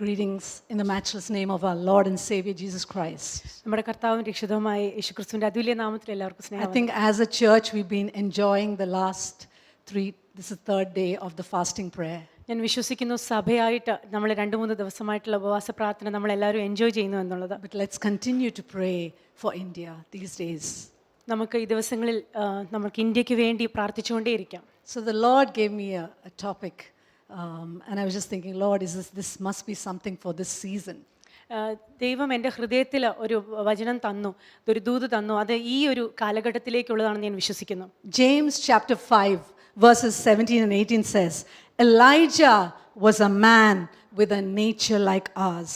Greetings in the matchless name of our Lord and Savior Jesus Christ. നമ്മുടെ കർത്താവും രക്ഷിതാവുമായ യേശുക്രിസ്തുവിന്റെ അതുല്യ നാമത്തിൽ എല്ലാവർക്കും I സ്നേഹം. think as a church we've been enjoying the last this is the third day of the fasting prayer. ഞാൻ വിശ്വസിക്കുന്നു സഭയായിട്ട് നമ്മൾ 2-3 ദിവസമായിട്ടുള്ള ഉപവാസ പ്രാർത്ഥന നമ്മൾ എല്ലാവരും എൻജോയ് ചെയ്യുന്നു എന്നുള്ളത്. But let's continue to pray for India these days. നമുക്ക് ഈ ദിവസങ്ങളിൽ നമുക്ക് ഇന്ത്യക്ക് വേണ്ടി പ്രാർത്ഥിച്ചുകൊണ്ടേയിരിക്കാം. So the Lord gave me a topic and I was just thinking, Lord, this must be something for this season. ദൈവം എൻ്റെ ഹൃദയത്തിൽ ഒരു വചനം തന്നു, ഒരു ദൂത് തന്നു. അത് ഈ ഒരു കാലഘട്ടത്തിലേക്കുള്ളതാണെന്ന് ഞാൻ വിശ്വസിക്കുന്നു. James chapter 5 verses 17 and 18 says, Elijah was a man with a nature like ours,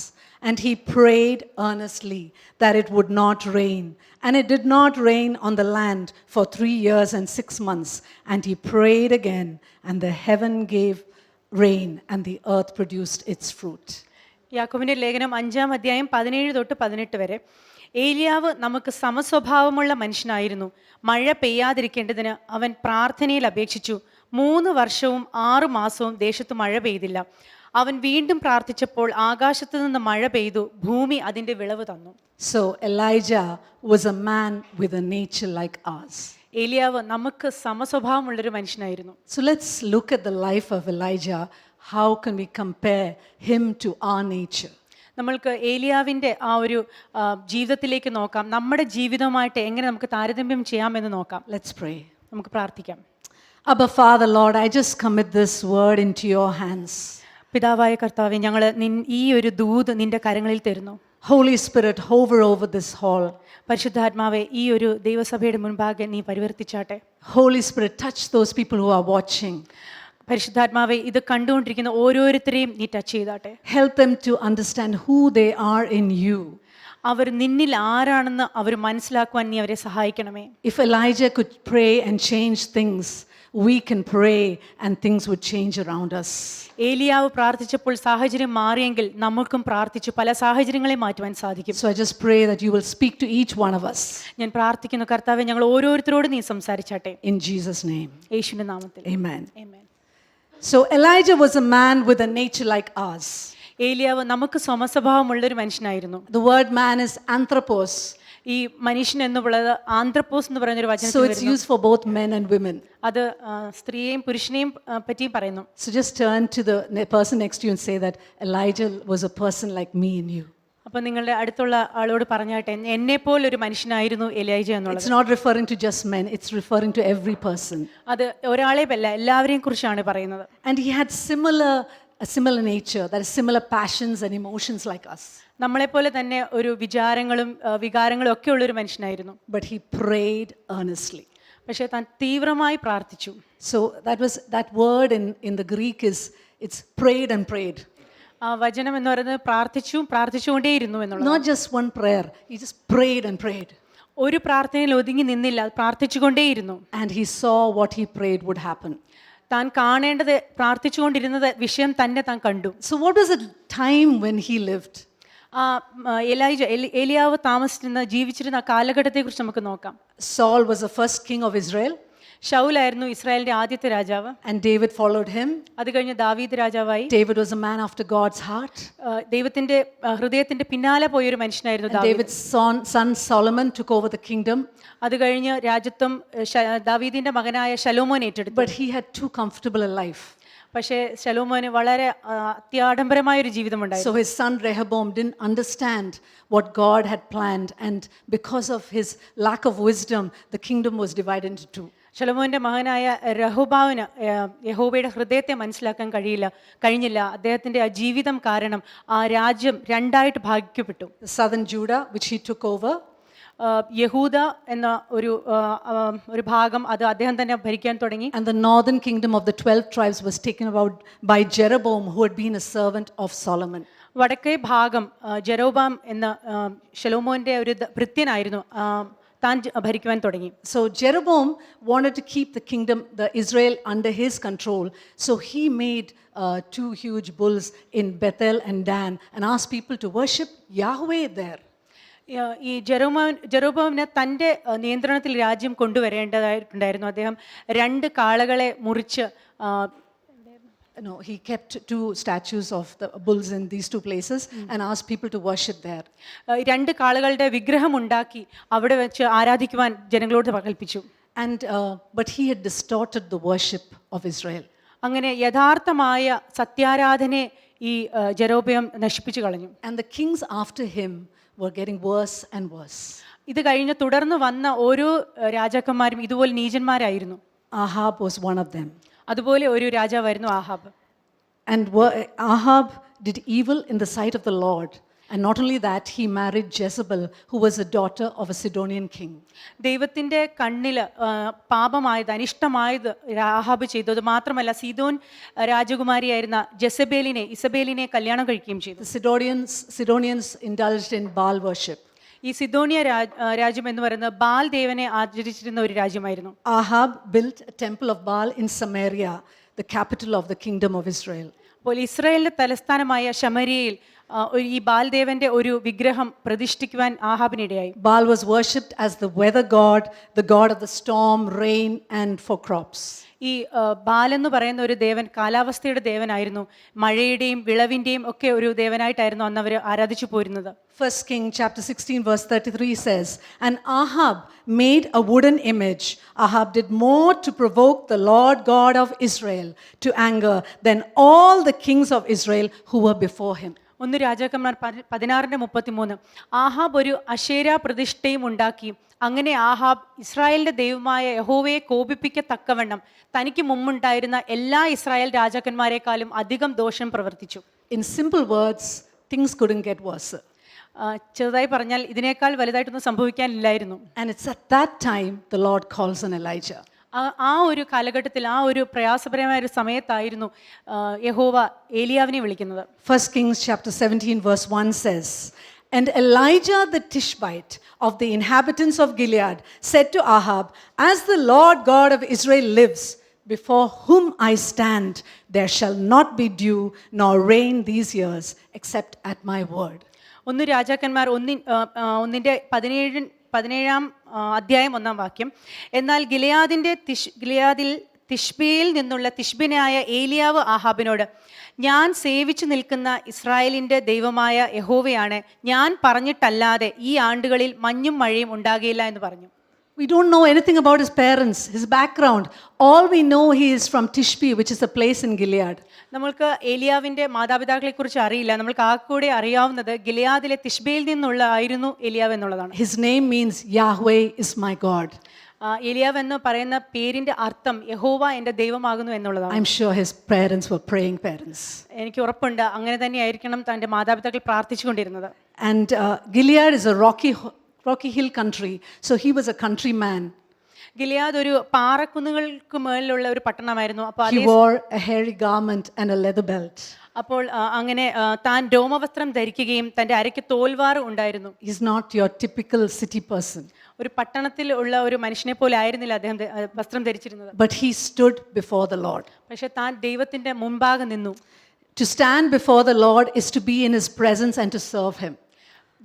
and he prayed earnestly that it would not rain. And it did not rain on the land for 3 years and 6 months. And he prayed again, and the heaven gave rain, and the earth produced its fruit. യാക്കോബിന്റെ ലേഖനം 5-ാം അധ്യായം 17 തൊട്ട് 18 വരെ. ഏലിയാവ് നമുക്ക് സമസ്വഭാവമുള്ള മനുഷ്യനായിരുന്നു. മഴ പെയ്യാതിരിക്കേണ്ടതിന് അവൻ പ്രാർത്ഥനയിൽ അപേക്ഷിച്ചു. 3 വർഷവും 6 മാസവും ദേശത്ത് മഴ പെയ്തില്ല. അവൻ വീണ്ടും പ്രാർത്ഥിച്ചപ്പോൾ ആകാശത്തു നിന്ന് മഴ പെയ്തു, ഭൂമി അതിന്റെ വിളവ് തന്നു. So Elijah was a man with a nature like ours. ഏലിയാവ് നമുക്ക് സമസ്വഭാവമുള്ളൊരു മനുഷ്യനായിരുന്നു. So let's look at the life of Elijah. How can we compare him to our nature? നമ്മൾക്ക് ഏലിയാവിൻ്റെ ആ ഒരു ജീവിതത്തിലേക്ക് നോക്കാം. നമ്മുടെ ജീവിതവുമായിട്ട് എങ്ങനെ നമുക്ക് താരതമ്യം ചെയ്യാമെന്ന് നോക്കാം. Let's pray. നമുക്ക് പ്രാർത്ഥിക്കാം. Abba Father, Lord, I just commit this word into your hands. പിതാവായ കർത്താവേ, ഞങ്ങൾ ഈ ഒരു ദൂത് നിന്റെ കരങ്ങളിൽ തരുന്നു. Holy Spirit, hover over this hall. പരിശുദ്ധാത്മാവെ, ഈ ഒരു ദൈവസഭയുടെ മുൻപാകെ നീ പരിവർത്തിച്ചാട്ടെ. Holy Spirit, touch those people who are watching. പരിശുദ്ധാത്മാവെ, ഇത് കണ്ടുകൊണ്ടിരിക്കുന്ന ഓരോരുത്തരെയും നീ ടച്ച് ചെയ്താട്ടെ. Help them to understand who they are in you. അവർ നിന്നിൽ ആരാണെന്ന് അവർ മനസ്സിലാക്കുവാൻ നീ അവരെ സഹായിക്കണമേ. If Elijah could pray and change things, we can pray and things would change around us. ഏലിയാവ് പ്രാർത്ഥിച്ചപ്പോൾ സാഹചര്യം മാറിയെങ്കിൽ നമുക്കും പ്രാർത്ഥിച്ചു പല സാഹചര്യങ്ങളെ മാറ്റുവാൻ സാധിക്കും. So I just pray that you will speak to each one of us. ഞാൻ പ്രാർത്ഥിക്കുന്നു കർത്താവേ, ഞങ്ങൾ ഓരോരുത്തരോടും നീ സംസാരിച്ചാട്ടെ. In Jesus' name. യേശുവിന്റെ നാമത്തിൽ. Amen. Amen. So Elijah was a man with a nature like ours. ഏലിയാവ് നമുക്ക് സമസ്വഭാവമുള്ളൊരു മനുഷ്യനായിരുന്നു. The word man is anthropos. ഈ മനുഷ്യൻ എന്നുള്ളത് ആന്ത്രപ്പോസ് എന്ന് പറയുന്ന ഒരു വചനം. So it's used for both men and women. അത് സ്ത്രീയെയും പുരുഷനെയും പറ്റിയും പറയുന്നു. So just turn to the person next to you and say that Elijah was a person like me and you. അപ്പോൾ നിങ്ങളുടെ അടുത്തുള്ള ആളോട് പറഞ്ഞാട്ടെ, എന്നെ പോലൊരു മനുഷ്യനായിരുന്നു എലൈജ എന്നുള്ളത്. It's not referring to just men, it's referring to every person. അത് ഒരാളെയല്ല, എല്ലാവരെയും കുറിച്ചാണ് പറയുന്നത്. And he had a similar nature, that is similar passions and emotions like us. നമ്മളെപ്പോലെ തന്നെ ഒരു വികാരങ്ങളും ഒക്കെ ഉള്ളൊരു മനുഷ്യനായിരുന്നു. But he prayed earnestly. പക്ഷേ താൻ തീവ്രമായി പ്രാർത്ഥിച്ചു. So that word in the Greek it's prayed and prayed. ആ വചനം എന്ന് പറയുന്നത് പ്രാർത്ഥിച്ചുകൊണ്ടേയിരുന്നു എന്നുള്ളത്. Not just one prayer, he just prayed and prayed. ഒരു പ്രാർത്ഥനയിൽ ഒതുങ്ങി നിന്നില്ല, പ്രാർത്ഥിച്ചുകൊണ്ടേയിരുന്നു. And he saw what he prayed would happen. താൻ കാണേണ്ടത്, പ്രാർത്ഥിച്ചുകൊണ്ടിരുന്നത് വിഷയം തന്നെ താൻ കണ്ടു. So what was the time when he lived? ഏലിയാവ് ജീവിച്ചിരുന്ന കാലഘട്ടത്തെക്കുറിച്ച് നമുക്ക് നോക്കാം. Saul was the first king of Israel. ശൗലായിരുന്നു ഇസ്രായേലിന്റെ ആദ്യത്തെ രാജാവ്. And David followed him. അത് കഴിഞ്ഞ് ദാവീദ് രാജാവായി. David was a man after God's heart. ദൈവത്തിന്റെ ഹൃദയത്തിന്റെ പിന്നാലെ പോയൊരു മനുഷ്യനായിരുന്നു ദാവീദ്. David's son Solomon took over the kingdom. അത് കഴിഞ്ഞ് രാജ്യത്വം ദാവീദിന്റെ മകനായ ശലോമോൻ ഏറ്റെടുത്തു. But he had too comfortable a life. പക്ഷേ ശലോമോന് വളരെ അത്യാഡംബരമായ ഒരു ജീവിതമുണ്ടായിരുന്നു. So his son Rehoboam didn't understand what God had planned, and because of his lack of wisdom, the kingdom was divided into two. ശലോമോന്റെ മകനായ രഹോബാവിന് യഹോവയുടെ ഹൃദയത്തെ മനസ്സിലാക്കാൻ കഴിഞ്ഞില്ല. അദ്ദേഹത്തിന്റെ ആ ജീവിതം കാരണം ആ രാജ്യം രണ്ടായിട്ട് ഭാഗിക്കപ്പെട്ടു. The southern Judah, which he took over, യഹൂദ എന്ന ഒരു ഭാഗം അത് അദ്ദേഹം തന്നെ ഭരിക്കാൻ തുടങ്ങി. and the northern kingdom of the 12 tribes was taken about by Jeroboam, who had been a servant of Solomon. വടക്കേ ഭാഗം ജെരോബാം എന്ന ശലോമോന്റെ ഒരു ഭൃത്യനായിരുന്നു, താൻ ഭരിക്കുവാൻ തുടങ്ങി. So Jeroboam wanted to keep the kingdom, the Israel, under his control. So he made 2 huge bulls in Bethel and Dan and asked people to worship Yahweh there. ഈ ജെറോബോമിനെ തൻ്റെ നിയന്ത്രണത്തിൽ രാജ്യം കൊണ്ടുവരേണ്ടതായിട്ടുണ്ടായിരുന്നു. അദ്ദേഹം 2 കാളകളെ മുറിച്ച് No, he kept two statues of the bulls in these two places and asked people to worship there. രണ്ട് കാളുകളുടെ വിഗ്രഹം ഉണ്ടാക്കി അവിടെ വെച്ച് ആരാധിക്കുവാൻ ജനങ്ങളോട് കൽപ്പിച്ചു. But he had distorted the worship of Israel. അങ്ങനെ യഥാർത്ഥമായ സത്യാരാധനയെ ഈ ജെരോബെയാം നശിപ്പിച്ചു കളഞ്ഞു. And the kings after him were getting worse and worse. ഇത് കഴിഞ്ഞ് തുടർന്ന് വന്ന ഓരോ രാജാക്കന്മാരും ഇതുപോലെ നീചന്മാരായിരുന്നു. Ahab was one of them. അതുപോലെ ഒരു രാജാവായിരുന്നു Ahab. And Ahab did evil in the sight of the Lord. And not only that, he married Jezebel, who was a daughter of a Sidonian king. ദൈവത്തിന്റെ കണ്ണിൽ പാപമായത് അനിഷ്ടമായത് ആഹാബ് ചെയ്തു. അത് മാത്രമല്ല സീദോൻ രാജകുമാരിയായിരുന്ന ഇസബേലിനെ കല്യാണം കഴിക്കുകയും ചെയ്തു. The Sidonians indulged in Baal worship. ഈ സിദോനിയ രാജ്യം എന്ന് പറയുന്നത് ബാൽ ദേവനെ ആചരിച്ചിരുന്ന ഒരു രാജ്യമായിരുന്നു. Ahab built a temple of Baal in Samaria, the capital of the kingdom of Israel. അപ്പോൾ ഇസ്രായേലിന്റെ തലസ്ഥാനമായ ശമരിയയിൽ ഈ ബാൽദേവന്റെ ഒരു വിഗ്രഹം പ്രതിഷ്ഠിക്കുവാൻ ആഹാബിനിടയായി. Baal was worshipped as the weather god, the god of the storm, rain, and for crops. ഈ ബാൽ എന്ന് പറയുന്ന ഒരു ദേവൻ കാലാവസ്ഥയുടെ ദേവനായിരുന്നു. മഴയുടെയും വിളവിന്റെയും ഒക്കെ ഒരു ദേവനായിട്ടായിരുന്നു അന്ന് അവർ ആരാധിച്ചു പോരുന്നത്. 1 King chapter 16 verse 33 says, "And Ahab made a wooden image. Ahab did more to provoke the Lord God of Israel to anger than all the kings of Israel who were before him." 1 രാജാക്കന്മാർ 16:33 ആഹാബ് ഒരു അശേര പ്രതിഷ്ഠയും ഉണ്ടാക്കി. അങ്ങനെ ആഹാബ് ഇസ്രായേലിന്റെ ദൈവമായ യഹോവയെ കോപിപ്പിക്കത്തക്കവണ്ണം തനിക്ക് മുമ്പുണ്ടായിരുന്ന എല്ലാ ഇസ്രായേൽ രാജാക്കന്മാരെക്കാളും അധികം ദോഷം പ്രവർത്തിച്ചു. In simple words, things couldn't get worse. ചെറുതായി പറഞ്ഞാൽ ഇതിനേക്കാൾ വലുതായിട്ടൊന്നും സംഭവിക്കാനില്ലായിരുന്നു. And it's at that time the Lord calls on Elijah. ആ ഒരു കാലഘട്ടത്തിൽ ആ ഒരു പ്രയാസപരമായ ഒരു സമയത്തായിരുന്നു യഹോവ ഏലിയാവിനെ വിളിക്കുന്നത്. 1 Kings chapter 17 verse 1 says, "And Elijah the Tishbite of the inhabitants of Gilead said to Ahab, As the Lord God of Israel lives, before whom I stand, there shall not be dew nor rain these years, except at my word." 1 രാജാക്കന്മാർ 1:17 അധ്യായം 1-ാം വാക്യം. എന്നാൽ ഗിലെയാദിൽ തിഷ്ബിയിൽ നിന്നുള്ള തിഷ്ബിനായ ഏലിയാവ് ആഹാബിനോട്, ഞാൻ സേവിച്ചു നിൽക്കുന്ന ഇസ്രായേലിന്റെ ദൈവമായ യഹോവയാണ്, ഞാൻ പറഞ്ഞിട്ടല്ലാതെ ഈ ആണ്ടുകളിൽ മഞ്ഞും മഴയും ഉണ്ടാകുകയില്ല എന്ന് പറഞ്ഞു. We don't know anything about his parents, his background. All we know, he is from Tishbe, which is a place in Gilead. നമ്മൾക്ക് ഏലിയാവിന്റെ മാതാപിതാക്കളെ കുറിച്ച് അറിയില്ല. നമ്മൾക്ക് ആകെക്കൂടെ അറിയാവുന്നത് ഗിലെയാദിലെ തിഷ്ബയിൽ നിന്നുള്ള ആയിരുന്നു ഏലിയാവ് എന്നുള്ളതാണ്. His name means Yahweh is my God. ഏലിയാവ് എന്ന് പറയുന്ന പേരിന്റെ അർത്ഥം യഹോവ എന്റെ ദൈവമാകുന്നു എന്നുള്ളതാണ്. I'm sure his parents were praying parents. എനിക്ക് ഉറപ്പുണ്ട് അങ്ങനെ തന്നെയായിരിക്കണം തന്റെ മാതാപിതാക്കൾ പ്രാർത്ഥിച്ചുകൊണ്ടിരുന്നത്. And Gilead is a rocky hill country, so he was a countryman. Gilead ഒരു പാറക്കുന്നുകൾക്ക് മേളിലുള്ള ഒരു പട്ടണമായിരുന്നു. He wore a hairy garment and a leather belt. അപ്പോൾ അങ്ങനെ താൻ രോമവസ്ത്രം ധരിക്കുകയും തന്റെ അരയ്ക്ക് തോൽവാറ് ഉണ്ടായിരുന്നു. He's not your typical city person. ഒരു പട്ടണത്തിൽ ഉള്ള ഒരു മനുഷ്യനെ പോലെ ആയിരുന്നില്ല അദ്ദേഹം വസ്ത്രം ധരിച്ചിരുന്നത്. But he stood before the Lord. പക്ഷെ താൻ ദൈവത്തിന്റെ മുൻപാകെ നിന്നു. To stand before the Lord is to be in his presence and to serve him.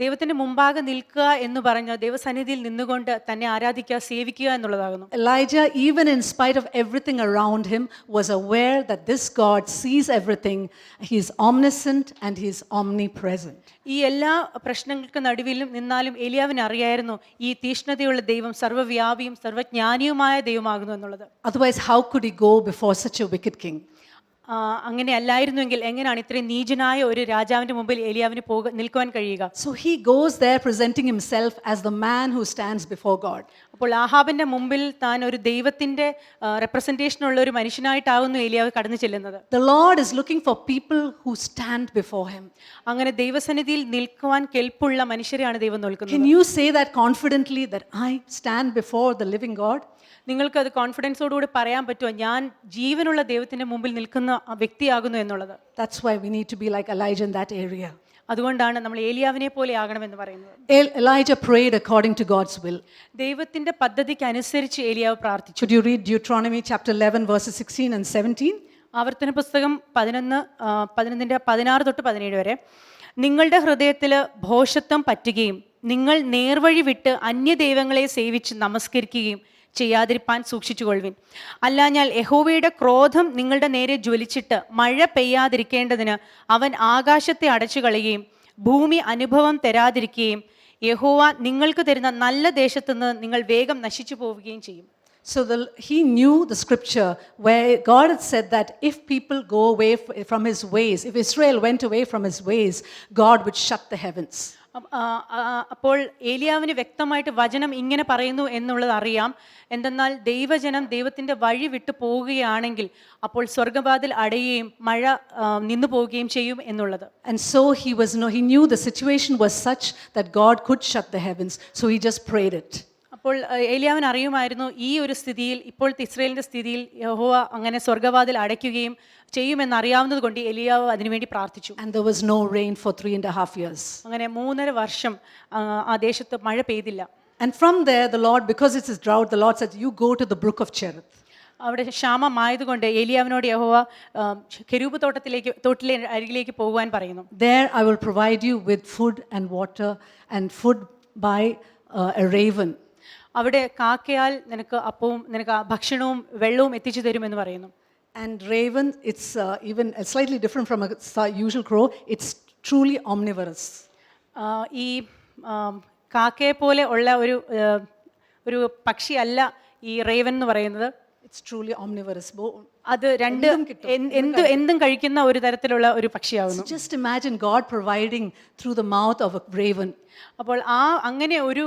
ദൈവത്തിന്റെ മുമ്പാകെ നിൽക്കുക എന്ന് പറഞ്ഞാൽ ദൈവസന്നിധിയിൽ നിന്നുകൊണ്ട് തന്നെ ആരാധിക്കുക, സേവിക്കുക എന്നുള്ളതാകുന്നു. Elijah, even in spite of everything around him, was aware that this God sees everything. He is omniscient and he is omnipresent. ഈ എല്ലാ പ്രശ്നങ്ങൾക്ക് നടുവിലും നിന്നാലും ഏലിയാവിന് അറിയായിരുന്നു ഈ തീഷ്ണതയുള്ള ദൈവം സർവ്വവ്യാപിയും സർവ്വജ്ഞാനിയുമായ ദൈവമാകുന്നു എന്നുള്ളത്. Otherwise, how could he go before such a wicked king? അങ്ങനെ അല്ലായിരുന്നുവെങ്കിൽ എങ്ങനെയാണ് ഇത്രയും നീചനായ ഒരു രാജാവിന്റെ മുമ്പിൽ ഏലിയാവിന് നിൽക്കുവാൻ കഴിയുക? So he goes there presenting himself as the man who stands before God. അപ്പോൾ ആഹാബിന്റെ മുമ്പിൽ താൻ ഒരു ദൈവത്തിന്റെ റെപ്രസെന്റേഷൻ ഉള്ള ഒരു മനുഷ്യനായിട്ടാവുന്നു ഏലിയാവ് കടന്നു ചെല്ലുന്നത്. The Lord is looking for people who stand before him. അങ്ങനെ ദൈവസന്നിധിയിൽ നിൽക്കുവാൻ കെൽപ്പുള്ള മനുഷ്യരെയാണ് ദൈവം നോക്കുന്നത്. Can you say that confidently, that I stand before the living God? നിങ്ങൾക്ക് അത് കോൺഫിഡൻസോടുകൂടി പറയാൻ പറ്റുമോ ഞാൻ ജീവനുള്ള ദൈവത്തിന്റെ മുമ്പിൽ നിൽക്കുന്ന വ്യക്തിയാകുന്നു എന്നുള്ളത്? That's why we need to be like Elijah in that area. അതുകൊണ്ടാണ് നമ്മൾ ഏലിയാവിനെ പോലെ ആകണമെന്ന് പറയുന്നത്. Elijah prayed according to God's will. ദൈവത്തിന്റെ പദ്ധതിക്ക് അനുസരിച്ച് ഏലിയാവ് പ്രാർത്ഥിച്ചു. Could you read Deuteronomy chapter 11 verses 16 and 17? ആവർത്തന പുസ്തകം 11:16-17 വരെ. നിങ്ങളുടെ ഹൃദയത്തിൽ ഭോഷത്വം പറ്റുകയും നിങ്ങൾ നേർവഴി വിട്ട് അന്യദൈവങ്ങളെ സേവിച്ച് നമസ്കരിക്കുകയും ചെയ്യാതിരിപ്പാൻ സൂക്ഷിച്ചുകൊള്ളുവിൻ. അല്ലാഞ്ഞാൽ യഹോവയുടെ ക്രോധം നിങ്ങളുടെ നേരെ ജ്വലിച്ചിട്ട് മഴ പെയ്യാതിരിക്കേണ്ടതിന് അവൻ ആകാശത്തെ അടച്ചു കളയുകയും ഭൂമി അനുഭവം തരാതിരിക്കുകയും യഹോവ നിങ്ങൾക്ക് തരുന്ന നല്ല ദേശത്തുനിന്ന് നിങ്ങൾ വേഗം നശിച്ചു പോവുകയും ചെയ്യും. So he knew the scripture where God had said that if people go away from his ways, if Israel went away from his ways, God would shut the heavens. അപ്പോൾ ഏലിയാവിന് വ്യക്തമായിട്ട് വചനം ഇങ്ങനെ പറയുന്നു എന്നുള്ളത് അറിയാം. എന്തെന്നാൽ ദൈവജനം ദൈവത്തിൻ്റെ വഴി വിട്ടു പോവുകയാണെങ്കിൽ അപ്പോൾ സ്വർഗവാതിൽ അടയുകയും മഴ നിന്നു പോവുകയും ചെയ്യും എന്നുള്ളത്. And so he knew the situation was such that God could shut the heavens, so he just prayed it. അപ്പോൾ ഏലിയാവിന് അറിയുമായിരുന്നു ഈ ഒരു സ്ഥിതിയിൽ, ഇപ്പോഴത്തെ ഇസ്രായേലിൻ്റെ സ്ഥിതിയിൽ യഹോവ അങ്ങനെ സ്വർഗവാതിൽ അടയ്ക്കുകയും ചെയ്യുമെന്ന് അറിയാവുന്നത് കൊണ്ട് ഏലിയാവ് അതിനുവേണ്ടി പ്രാർത്ഥിച്ചു. And there was no rain for 3.5 years. അങ്ങനെ 3.5 വർഷം ആ ദേശത്ത് മഴ പെയ്തില്ല. And from there the Lord, because it is drought, the Lord said, you go to the brook of Cherith. അവിടെ ക്ഷാമമായതുകൊണ്ട് ഏലിയാവിനോട് യഹോവ കെരൂബ് തോട്ടിലെ അരികിലേക്ക് പോകുവാൻ പറയുന്നു. There I will provide you with food and water and food by a raven. അവിടെ കാക്കയാൽ നിനക്ക് അപ്പവും നിനക്ക് ഭക്ഷണവും വെള്ളവും എത്തിച്ചു തരുമെന്ന് പറയുന്നു. And raven, it's even slightly different from a usual crow. It's truly omnivorous. ഈ കാക്കയെ പോലെ ഉള്ള ഒരു പക്ഷിയല്ല ഈ റേവൻ എന്ന് പറയുന്നത്. It's truly omnivorous. അത് എന്തും കഴിക്കുന്ന ഒരു തരത്തിലുള്ള ഒരു പക്ഷിയാവുന്നു. Just imagine God providing through the mouth of a raven. അപ്പോൾ അങ്ങനെ ഒരു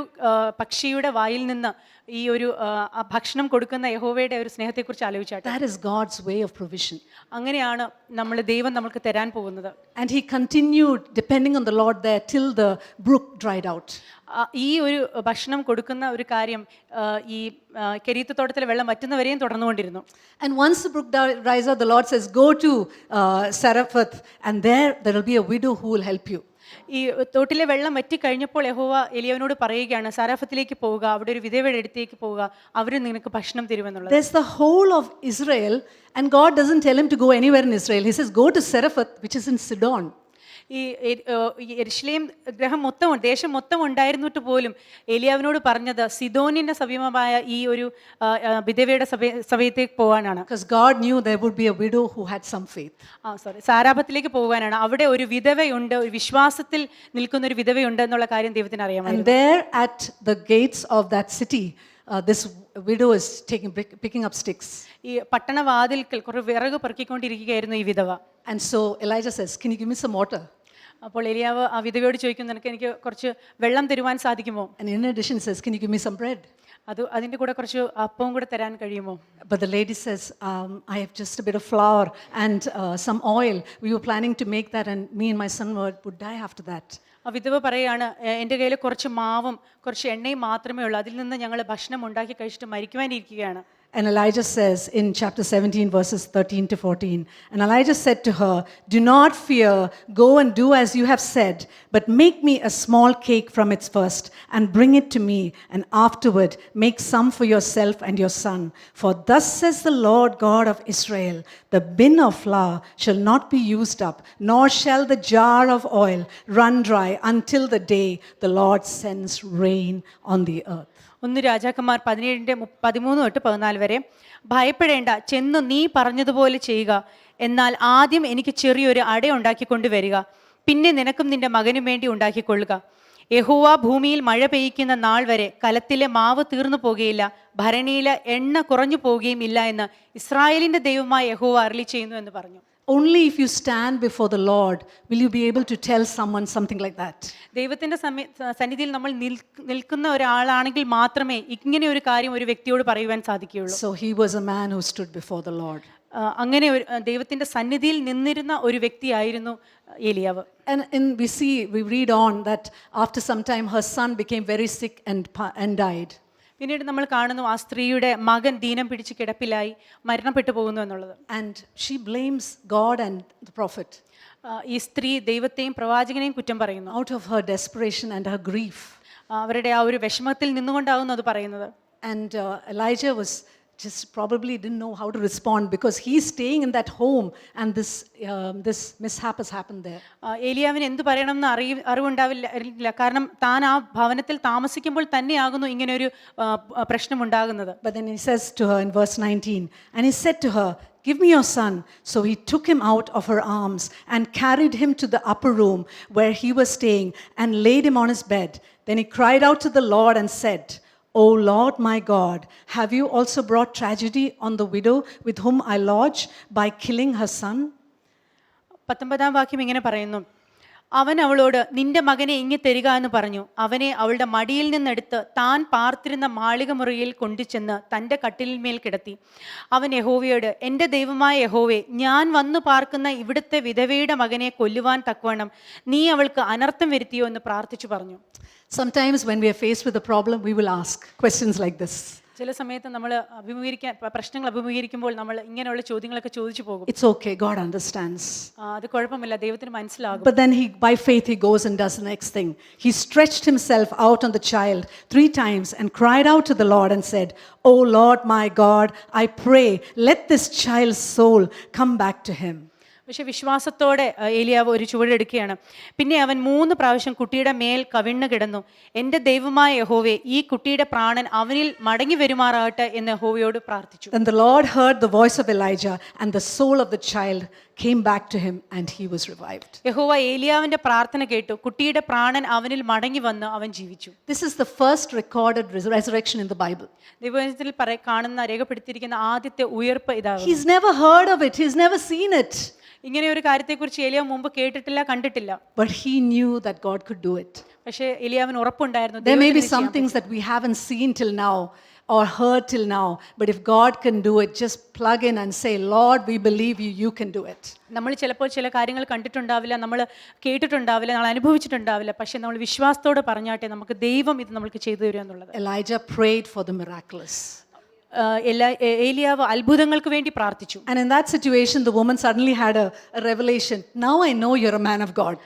പക്ഷിയുടെ വായിൽ നിന്ന് ഈ ഒരു ഭക്ഷണം കൊടുക്കുന്ന യഹോവയുടെ ഒരു സ്നേഹത്തെക്കുറിച്ച് ആലോചിച്ചാട്ടെ. That is God's way of provision. അങ്ങനെയാണ് ദൈവം നമുക്ക് തരാൻ പോകുന്നത്. And he continued depending on the Lord there till the brook dried out. ഈ ഒരു ഭക്ഷണം കൊടുക്കുന്ന ഒരു കാര്യം ഈ കെരീത്ത് തോട്ടത്തിലെ വെള്ളം വറ്റുന്നവരെയും തുടർന്നുകൊണ്ടിരുന്നു. And once the brook dries out, the Lord says, go to Zarephath, and there will be a widow who will help you. ഈ തോട്ടിലെ വെള്ളം വറ്റിക്കഴിഞ്ഞപ്പോൾ യഹോവ എലിയാവിനോട് പറയുകയാണ്, സാരാഫത്തിലേക്ക് പോവുക, അവിടെ ഒരു വിധവയുടെ അടുത്തേക്ക് പോവുക, അവർ നിനക്ക് ഭക്ഷണം തരുമെന്നുള്ളത്. There's the whole of Israel, and God doesn't tell him to go anywhere in Israel. He says, go to Zarephath, which is in Sidon. ഈ യെരുശലേം ദേശം മൊത്തം ഉണ്ടായിരുന്നിട്ട് പോലും ഏലിയാവിനോട് പറഞ്ഞത് സിദോനിന്റെ സമീപമായ ഈ ഒരു വിധവയുടെ സമയത്തേക്ക് പോകാനാണ്. Because God knew there would be a widow who had some faith. സാരാഭത്തിലേക്ക് പോകാനാണ്. അവിടെ ഒരു വിധവയുണ്ട്, ഒരു വിശ്വാസത്തിൽ നിൽക്കുന്ന ഒരു വിധവയുണ്ട് എന്നുള്ള കാര്യം ദൈവത്തിന് അറിയാമായിരുന്നു. And there at the gates of that city, this widow is picking up sticks. ഈ പട്ടണവാതിൽക്കൽ കുറെ വിറക് പെറുക്കിക്കൊണ്ടിരിക്കുകയായിരുന്നു ഈ വിധവ. And so Elijah says, can you give me some water? അപ്പോൾ എലിയാവ് ആ വിധവയോട് ചോദിക്കുന്നു, എനിക്ക് കുറച്ച് വെള്ളം തരുവാൻ സാധിക്കുമോ? And in addition says, can you give me some bread? അതിൻ്റെ കൂടെ കുറച്ച് അപ്പവും കൂടെ തരാൻ കഴിയുമോ? But the lady says, I have just a bit of flour and some oil. We were planning to make that, and me and my son would die after that. ആ വിധവ പറയാണ്, എൻ്റെ കയ്യിൽ കുറച്ച് മാവും കുറച്ച് എണ്ണയും മാത്രമേ ഉള്ളൂ, അതിൽ നിന്ന് ഞങ്ങൾ ഭക്ഷണം ഉണ്ടാക്കി കഴിച്ചിട്ട് മരിക്കുവാനിരിക്കുകയാണ്. And Elijah says in chapter 17 verses 13 to 14, and Elijah said to her, do not fear, go and do as you have said, but make me a small cake from its first and bring it to me, and afterward make some for yourself and your son. For thus says the Lord God of Israel, the bin of flour shall not be used up, nor shall the jar of oil run dry until the day the Lord sends rain on the earth. 1 രാജാക്കന്മാർ 17:13-14 വരെ. ഭയപ്പെടേണ്ട, ചെന്നു നീ പറഞ്ഞതുപോലെ ചെയ്യുക. എന്നാൽ ആദ്യം എനിക്ക് ചെറിയൊരു അട ഉണ്ടാക്കിക്കൊണ്ടുവരിക, പിന്നെ നിനക്കും നിന്റെ മകനും വേണ്ടി ഉണ്ടാക്കിക്കൊള്ളുക. യഹോവ ഭൂമിയിൽ മഴ പെയ്യിക്കുന്ന നാൾ വരെ കലത്തിലെ മാവ് തീർന്നു പോകുകയില്ല, ഭരണിയിലെ എണ്ണ കുറഞ്ഞു പോവുകയും ഇല്ല എന്ന് ഇസ്രായേലിന്റെ ദൈവമായ യഹോവ അരുളി ചെയ്യുന്നു എന്ന് പറഞ്ഞു. Only if you stand before the Lord will you be able to tell someone something like that. ദൈവത്തിന്റെ സന്നിധിയിൽ നമ്മൾ നിൽക്കുന്ന ഒരാളാണെങ്കിൽ മാത്രമേ ഇങ്ങനെ ഒരു കാര്യം ഒരു വ്യക്തിയോട് പറയുവാൻ സാധിക്കുകയുള്ളൂ. So he was a man who stood before the Lord. അങ്ങനെ ഒരു ദൈവത്തിന്റെ സന്നിധിയിൽ നിന്നിരുന്ന ഒരു വ്യക്തിയായിരുന്നു ഏലിയാവ്. And we read on that after some time her son became very sick and died. പിന്നീട് നമ്മൾ കാണുന്നു ആ സ്ത്രീയുടെ മകൻ ദീനം പിടിച്ച് കിടപ്പിലായി മരണപ്പെട്ടു പോകുന്നു എന്നുള്ളത്. And she blames God and the prophet. ഈ സ്ത്രീ ദൈവത്തെയും പ്രവാചകനെയും കുറ്റം പറയുന്നു. Out of her desperation and her grief. അവരുടെ ആ ഒരു വിഷമത്തിൽ നിന്നുകൊണ്ടാവുന്നു അത് പറയുന്നത്. And Elijah was just probably didn't know how to respond because he's staying in that home and this mishap has happened there. ഏലിയാവിന് എന്ത് പറയണമെന്ന് അറിവുണ്ടാവില്ല. കാരണം താൻ ആ ഭവനത്തിൽ താമസിക്കുമ്പോൾ തന്നെയാകുന്നു ഇങ്ങനെയൊരു പ്രശ്നം ഉണ്ടാകുന്നത്. But then he says to her in verse 19, and he said to her, "Give me your son." So he took him out of her arms and carried him to the upper room where he was staying and laid him on his bed. Then he cried out to the Lord and said, "O Lord my God, have you also brought tragedy on the widow with whom I lodge by killing her son?" 19-ാം വാക്യം ഇങ്ങനെ പറയുന്നു, അവൻ അവളോട് നിന്റെ മകനെ ഇങ്ങി തരിക എന്ന് പറഞ്ഞു. അവനെ അവളുടെ മടിയിൽ നിന്നെടുത്ത് താൻ പാർത്തിരുന്ന മാളികമുറിയിൽ കൊണ്ടുചെന്ന് തൻ്റെ കട്ടിലിന്മേൽ കിടത്തി. അവൻ യഹോവയോട്, എൻ്റെ ദൈവമായ യഹോവേ, ഞാൻ വന്നു പാർക്കുന്ന ഇവിടുത്തെ വിധവയുടെ മകനെ കൊല്ലുവാൻ തക്കവണ്ണം നീ അവൾക്ക് അനർത്ഥം വരുത്തിയോ എന്ന് പ്രാർത്ഥിച്ചു പറഞ്ഞു. Sometimes when we are faced with a problem, we will ask questions like this. ചില സമയത്ത് നമ്മൾ പ്രശ്നങ്ങൾ അഭിമുഖീകരിക്കുമ്പോൾ നമ്മൾ ഇങ്ങനെയുള്ള ചോദ്യങ്ങളൊക്കെ ചോദിച്ചു പോകും. It's okay, God understands. അത് കുഴപ്പമില്ല, ദൈവത്തിന് മനസ്സിലാകും. But then by faith he goes and does the next thing. He stretched himself out on the child 3 times and cried out to the Lord and said, "O Lord my God, I pray, let this child's soul come back to him." പക്ഷെ വിശ്വാസത്തോടെ ഏലിയാവ് ഒരു ചുവടെടുക്കുകയാണ്. പിന്നെ അവൻ 3 പ്രാവശ്യം കുട്ടിയുടെ മേൽ കവിണ്ണ് കിടന്നു. എൻ്റെ ദൈവമായ യഹോവേ, ഈ കുട്ടിയുടെ പ്രാണൻ അവനിൽ മടങ്ങി വരുമാറാകട്ടെ എന്ന് യഹോവയോട് പ്രാർത്ഥിച്ചു. Then the Lord heard the voice of Elijah, and the soul of the child came back to him, and he was revived. യഹോവ ഏലിയാവിന്റെ പ്രാർത്ഥന കേട്ടു. കുട്ടിയുടെ പ്രാണൻ അവനിൽ മടങ്ങി വന്ന് അവൻ ജീവിച്ചു. This is the first recorded resurrection in the Bible. ദൈവവചനത്തിൽ കാണുന്ന രേഖപ്പെടുത്തിയിരിക്കുന്ന ആദ്യത്തെ ഉയർപ്പ് ഇതാകുന്നു. He's never heard of it. He's never seen it. ഇങ്ങനെ ഒരു കാര്യത്തെക്കുറിച്ച് ഏലിയാവ് മുമ്പ് കേട്ടിട്ടില്ല, കണ്ടിട്ടില്ല. But he knew that God could do it. പക്ഷേ ഏലിയാവിന് ഉറപ്പുണ്ടായിരുന്നു. There may be some things that we haven't seen till now or heard till now, but if God can do it, just plug in and say, "Lord, we believe you, you can do it." നമ്മൾ ചിലപ്പോൾ ചില കാര്യങ്ങൾ കണ്ടിട്ടുണ്ടാവില്ല, നമ്മൾ കേട്ടിട്ടുണ്ടാവില്ല, നമ്മൾ അനുഭവിച്ചിട്ടുണ്ടാവില്ല. പക്ഷെ നമ്മൾ വിശ്വാസത്തോടെ പറഞ്ഞാട്ടെ നമുക്ക് ദൈവം ഇത് നമുക്ക് ചെയ്തു തരിക എന്നുള്ളത്. Elijah prayed for the miraculous. ഏലിയാവ് അത്ഭുതങ്ങൾക്ക് വേണ്ടി പ്രാർത്ഥിച്ചു. And in that situation, the woman suddenly had a revelation. "Now I know you're a man of God."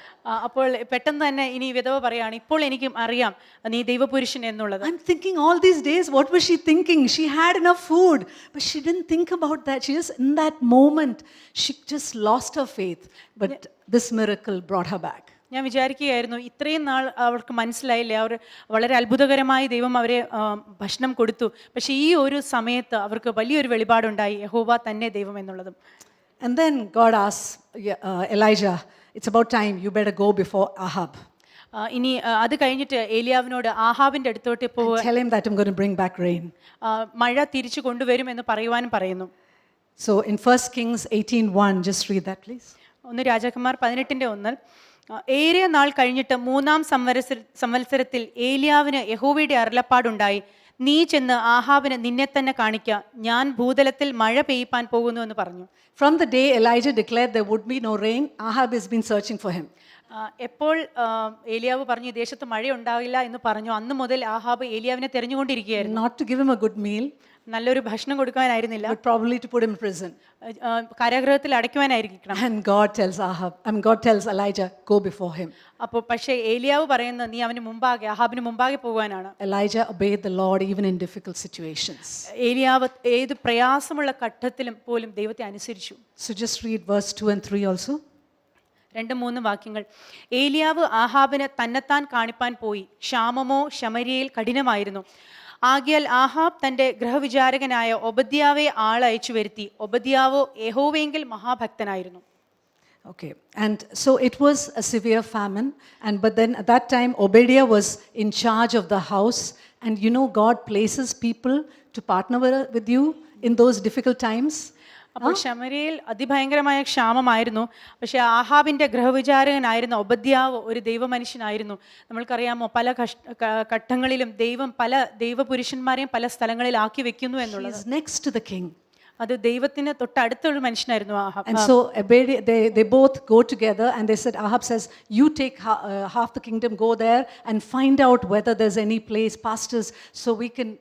അപ്പോൾ പെട്ടെന്ന് തന്നെ ഇനി വിധവ പറയാണ്, ഇപ്പോൾ എനിക്കും അറിയാം നീ ദൈവപുരുഷൻ എന്നുള്ളത്. I'm thinking all these days, what was she thinking? She had enough food, but she didn't think about that. She just, in that moment, she just lost her faith. But this miracle brought her back. ഞാൻ വിചാരിക്കുകയായിരുന്നു, ഇത്രയും നാൾ അവർക്ക് മനസ്സിലായില്ലേ, അവർ വളരെ അത്ഭുതകരമായി ദൈവം അവരെ ഭക്ഷണം കൊടുത്തു. പക്ഷേ ഈ ഒരു സമയത്ത് അവർക്ക് വലിയൊരു വെളിപാടുണ്ടായി, യഹോവ തന്നെ ദൈവം എന്നുള്ളതും. And then God asked Elijah, "It's about time, you better go before Ahab. ഇനി അത് കഴിഞ്ഞിട്ട് ഏലിയാവിനോട് ആഹാബിന്റെ അടുത്തോട്ട് പോവുക, Tell him that I'm going to bring back rain." മഴ തിരിച്ചു കൊണ്ടുവരും എന്ന് പറയുവാനും പറയുന്നു. So in 1 Kings 18:1, just read that please. 1 രാജാക്കന്മാർ 18:1, ഏറിയ നാൾ കഴിഞ്ഞിട്ട് 3-ാം സംവത്സരത്തിൽ ഏലിയാവിന് യഹോവയുടെ അരുളപ്പാടുണ്ടായി, നീ ചെന്ന് ആഹാബിന് നിന്നെ തന്നെ കാണിക്ക, ഞാൻ ഭൂതലത്തിൽ മഴ പെയ്യിപ്പാൻ പോകുന്നു എന്ന് പറഞ്ഞു. From the day Elijah declared there would be no rain, Ahab has been searching for him. എപ്പോൾ ഏലിയാവ് പറഞ്ഞു ദേശത്ത് മഴ ഉണ്ടാവില്ല എന്ന് പറഞ്ഞു, അന്ന് മുതൽ ആഹാബ് ഏലിയാവിനെ തെരഞ്ഞുകൊണ്ടിരിക്കുകയായിരുന്നു. Not to give him a good meal, നല്ലൊരു ഭക്ഷണം കൊടുക്കാനായിരുന്നില്ല, but probably to put him in prison. കാരാഗൃഹത്തിൽ അടയ്ക്കുവാനായിരിക്കണം. And God tells Elijah, "Go before him." അപ്പോൾ പക്ഷേ ഏലിയാവ് പറയുന്നത് നീ അവന് മുമ്പാകെ, ആഹാബിന് മുമ്പാകെ പോകാനാണ്. Elijah obeyed the Lord even in difficult situations. ഏലിയാവ് ഏത് പ്രയാസമുള്ള ഘട്ടത്തിലും പോലും ദൈവത്തെ അനുസരിച്ചു. So just read verse 2 and 3 also. 2-3 വാക്യങ്ങൾ. ഏലിയാവ് ആഹാബിന് തന്നെത്താൻ കാണിപ്പാൻ പോയി. ക്ഷാമമോ ശമര്യയിൽ കഠിനമായിരുന്നു. ആകയാൽ ആഹാബ് തൻ്റെ ഗൃഹവിചാരകനായ ഒബദ്യാവെ ആളയച്ചു വരുത്തി. ഒബദ്യാവോ യഹോവയെങ്കിൽ മഹാഭക്തനായിരുന്നു. Okay, and so it was a severe famine, but then at that time Obadiah was in charge of the house, and you know God places people to partner with you in those difficult times. അപ്പോൾ ശമര്യയിൽ അതിഭയങ്കരമായ ക്ഷാമമായിരുന്നു. പക്ഷേ ആഹാബിന്റെ ഗൃഹവിചാരകനായിരുന്ന Obadiah ഒരു ദൈവമനുഷ്യനായിരുന്നു. നമ്മൾക്കറിയാമോ, പല ഘട്ടങ്ങളിലും ദൈവം പല ദൈവപുരുഷന്മാരെയും പല സ്ഥലങ്ങളിൽ ആക്കി വെക്കുന്നു എന്നുള്ളത്. Next to the king. അത് ദൈവത്തിന് തൊട്ടടുത്തൊരു മനുഷ്യനായിരുന്നു Ahab. And so they both go together, and they said, Ahab says, "You take half the kingdom, go there and find out whether there's any place, pastures, so we can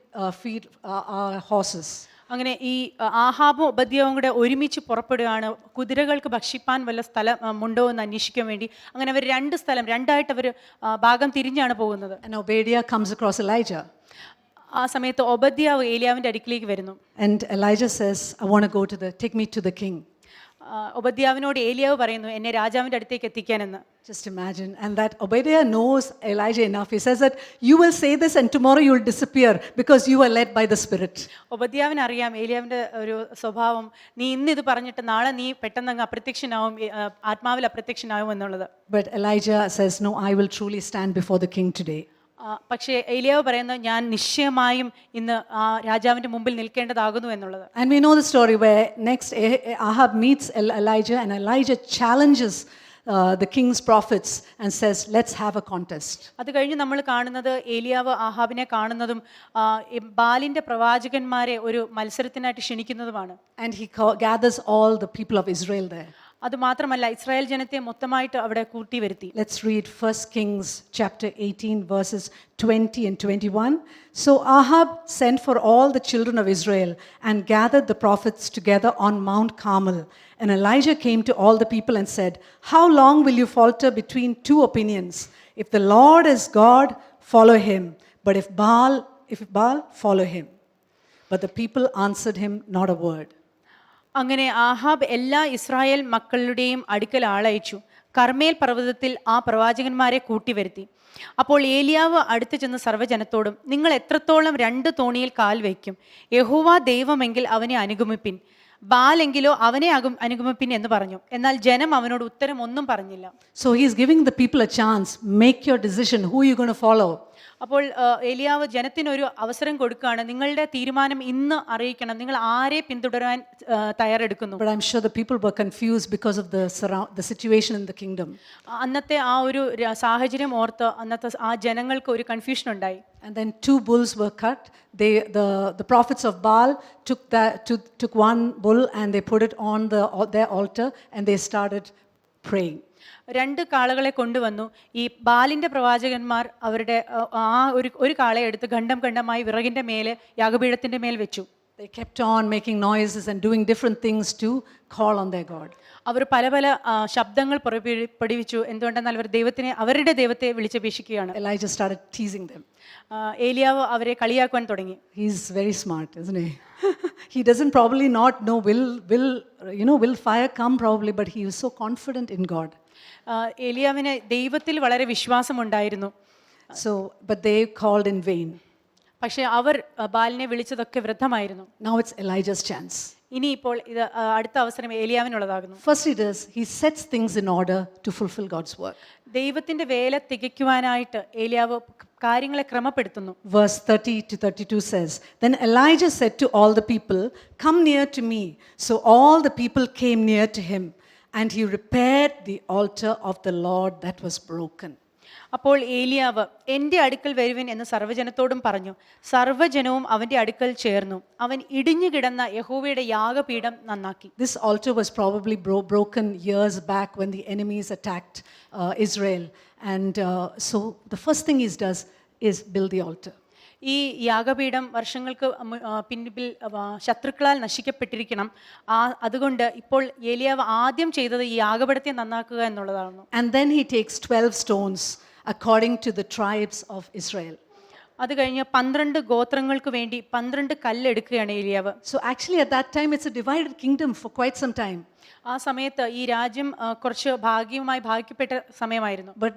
feed our horses." അങ്ങനെ ഈ ആഹാബും ഒബദ്യാവും കൂടെ ഒരുമിച്ച് പുറപ്പെടുകയാണ്. കുതിരകൾക്ക് ഭക്ഷിപ്പാൻ വല്ല സ്ഥലം ഉണ്ടോ എന്ന് അന്വേഷിക്കാൻ വേണ്ടി. അങ്ങനെ അവർ രണ്ടായിട്ട് അവർ ഭാഗം തിരിഞ്ഞാണ് പോകുന്നത്. And Obadiah comes across Elijah. ആ സമയത്ത് ഒബദ്യാവ് ഏലിയാവിൻ്റെ അടുക്കിലേക്ക് വരുന്നു. And Elijah says, I want to go to take me to the king. ഒബദ്യാവിനോട് ഏലിയാവ് പറയുന്നു, എന്നെ രാജാവിൻ്റെ അടുത്തേക്ക് എത്തിക്കാനെന്ന്. Just imagine. And that Obadiah knows Elijah enough. He says that you will say this and tomorrow you will disappear because you are led by the Spirit. ഒബദ്യാവിന് അറിയാം ഏലിയാവിൻ്റെ ഒരു സ്വഭാവം. നീ ഇന്ന് ഇത് പറഞ്ഞിട്ട് നാളെ നീ പെട്ടെന്ന് അങ്ങ് അപ്രത്യക്ഷനാവും, ആത്മാവിൽ അപ്രത്യക്ഷനാവും എന്നുള്ളത്. But Elijah says, no, I will truly stand before the king today. പക്ഷേ ഏലിയാവ് പറയുന്നത് ഞാൻ നിശ്ചയമായും ഇന്ന് ആ രാജാവിൻ്റെ മുമ്പിൽ നിൽക്കേണ്ടതാകുന്നു എന്നുള്ളത്. And we know the story where next Ahab meets Elijah and Elijah challenges the king's prophets and says, let's have a contest. അത് കഴിഞ്ഞ് നമ്മൾ കാണുന്നത് ഏലിയാവ് ആഹാബിനെ കാണുന്നതും ബാലിൻ്റെ പ്രവാചകന്മാരെ ഒരു മത്സരത്തിനായിട്ട് ക്ഷണിക്കുന്നതുമാണ്. And he gathers all the people of Israel there. അതുമാത്രമല്ല Israel ജനത്തെ മൊത്തമായിട്ട് അവിടെ കൂട്ടി വരുത്തി. Let's read 1 Kings chapter 18 verses 20 and 21. So Ahab sent for all the children of Israel and gathered the prophets together on Mount Carmel. And Elijah came to all the people and said, how long will you falter between two opinions? If the Lord is God, follow him. But if Baal, follow him. But the people answered him not a word. അങ്ങനെ ആഹാബ് എല്ലാ Israel മക്കളുടെയും അടുക്കൽ ആളയച്ചു. കർമ്മേൽ പർവ്വതത്തിൽ ആ പ്രവാചകന്മാരെ കൂട്ടിവരുത്തി. അപ്പോൾ ഏലിയാവ് അടുത്ത് ചെന്ന് സർവ്വജനത്തോടും, നിങ്ങൾ എത്രത്തോളം രണ്ട് തോണിയിൽ കാൽ വയ്ക്കും? യഹോവ ദൈവമെങ്കിൽ അവനെ അനുഗമിപ്പിൻ, ബാലെങ്കിലോ അവനെ അനുഗമിപ്പിൻ എന്ന് പറഞ്ഞു. എന്നാൽ ജനം അവനോട് ഉത്തരം ഒന്നും പറഞ്ഞില്ല. So he is giving the people a chance. Make your decision. Who are you going to follow? അപ്പോൾ ഏലിയാവ് ജനത്തിനൊരു അവസരം കൊടുക്കുകയാണ്. നിങ്ങളുടെ തീരുമാനം ഇന്ന് അറിയിക്കണം, നിങ്ങൾ ആരെ പിന്തുടരാൻ തയ്യാറെടുക്കുന്നു. But I'm sure the people were confused because of the situation in the kingdom. അന്നത്തെ ആ ഒരു സാഹചര്യം ഓർത്ത് അന്നത്തെ ആ ജനങ്ങൾക്ക് ഒരു കൺഫ്യൂഷൻ ഉണ്ടായി. And then 2 bulls were cut. The prophets of Baal took one bull and they put it on their altar and they started praying. 2 കാളകളെ കൊണ്ടുവന്നു. ഈ ബാലിൻ്റെ പ്രവാചകന്മാർ അവരുടെ ആ ഒരു കാളയെ എടുത്ത് ഖണ്ഡമായി വിറകിൻ്റെ മേലെ യാഗപീഠത്തിൻ്റെ മേൽ വെച്ചു. They kept on making noises and doing different things to call on their God. അവർ പല ശബ്ദങ്ങൾ പുറപ്പെടുവിച്ചു. എന്തുകൊണ്ടെന്നാൽ അവരുടെ ദൈവത്തെ വിളിച്ചപേക്ഷിക്കുകയാണ്. Elijah started teasing them. ഏലിയാവ് അവരെ കളിയാക്കുവാൻ തുടങ്ങി. He's very smart, isn't he? He doesn't probably not know will fire come probably, but he was so confident in God. ഏലിയാവിന് ദൈവത്തിൽ വളരെ വിശ്വാസമുണ്ടായിരുന്നു. But they called in vain. പക്ഷേ അവർ ബാലിനെ വിളിച്ചതൊക്കെ വൃദ്ധമായിരുന്നു. Now it's Elijah's chance. ഇനിയിപ്പോൾ ഇത് അടുത്ത അവസരം ഏലിയാവിനുള്ളതാകുന്നു. First he sets things in order to fulfill God's work. ദൈവത്തിന്റെ വേല തികയ്ക്കുവാനായിട്ട് ഏലിയാവ് കാര്യങ്ങളെ ക്രമപ്പെടുത്തുന്നു. Verse 30 to 32 says, Then Elijah said to all the people, Come near to me. So all the people came near to him, and he repaired the altar of the Lord that was broken. അപ്പോൾ ഏലിയാവ്, എൻ്റെ അടുക്കൽ വരുവിൻ എന്ന് സർവ്വജനത്തോടും പറഞ്ഞു. സർവ്വജനവും അവൻ്റെ അടുക്കൽ ചേർന്നു. അവൻ ഇടിഞ്ഞു കിടന്ന യഹോവയുടെ യാഗപീഠം നന്നാക്കി. This altar was probably broken years back when the enemies attacked Israel. And so the first thing he does is build the altar. ഈ യാഗപീഠം വർഷങ്ങൾക്ക് പിന്നിൽ ശത്രുക്കളാൽ നശിക്കപ്പെട്ടിരിക്കണം. അതുകൊണ്ട് ഇപ്പോൾ ഏലിയാവ് ആദ്യം ചെയ്തത് ഈ യാഗപീഠത്തെ നന്നാക്കുക എന്നുള്ളതാണ്. And then he takes 12 stones according to the tribes of Israel. അത് കഴിഞ്ഞ് 12 ഗോത്രങ്ങൾക്ക് വേണ്ടി 12 കല്ല് എടുക്കുകയാണ് ഏലിയാവ്. So actually at that time it's a divided kingdom for quite some time. ആ സമയത്ത് ഈ രാജ്യം കുറച്ച് ഭാഗിക്കപ്പെട്ട സമയമായിരുന്നു. But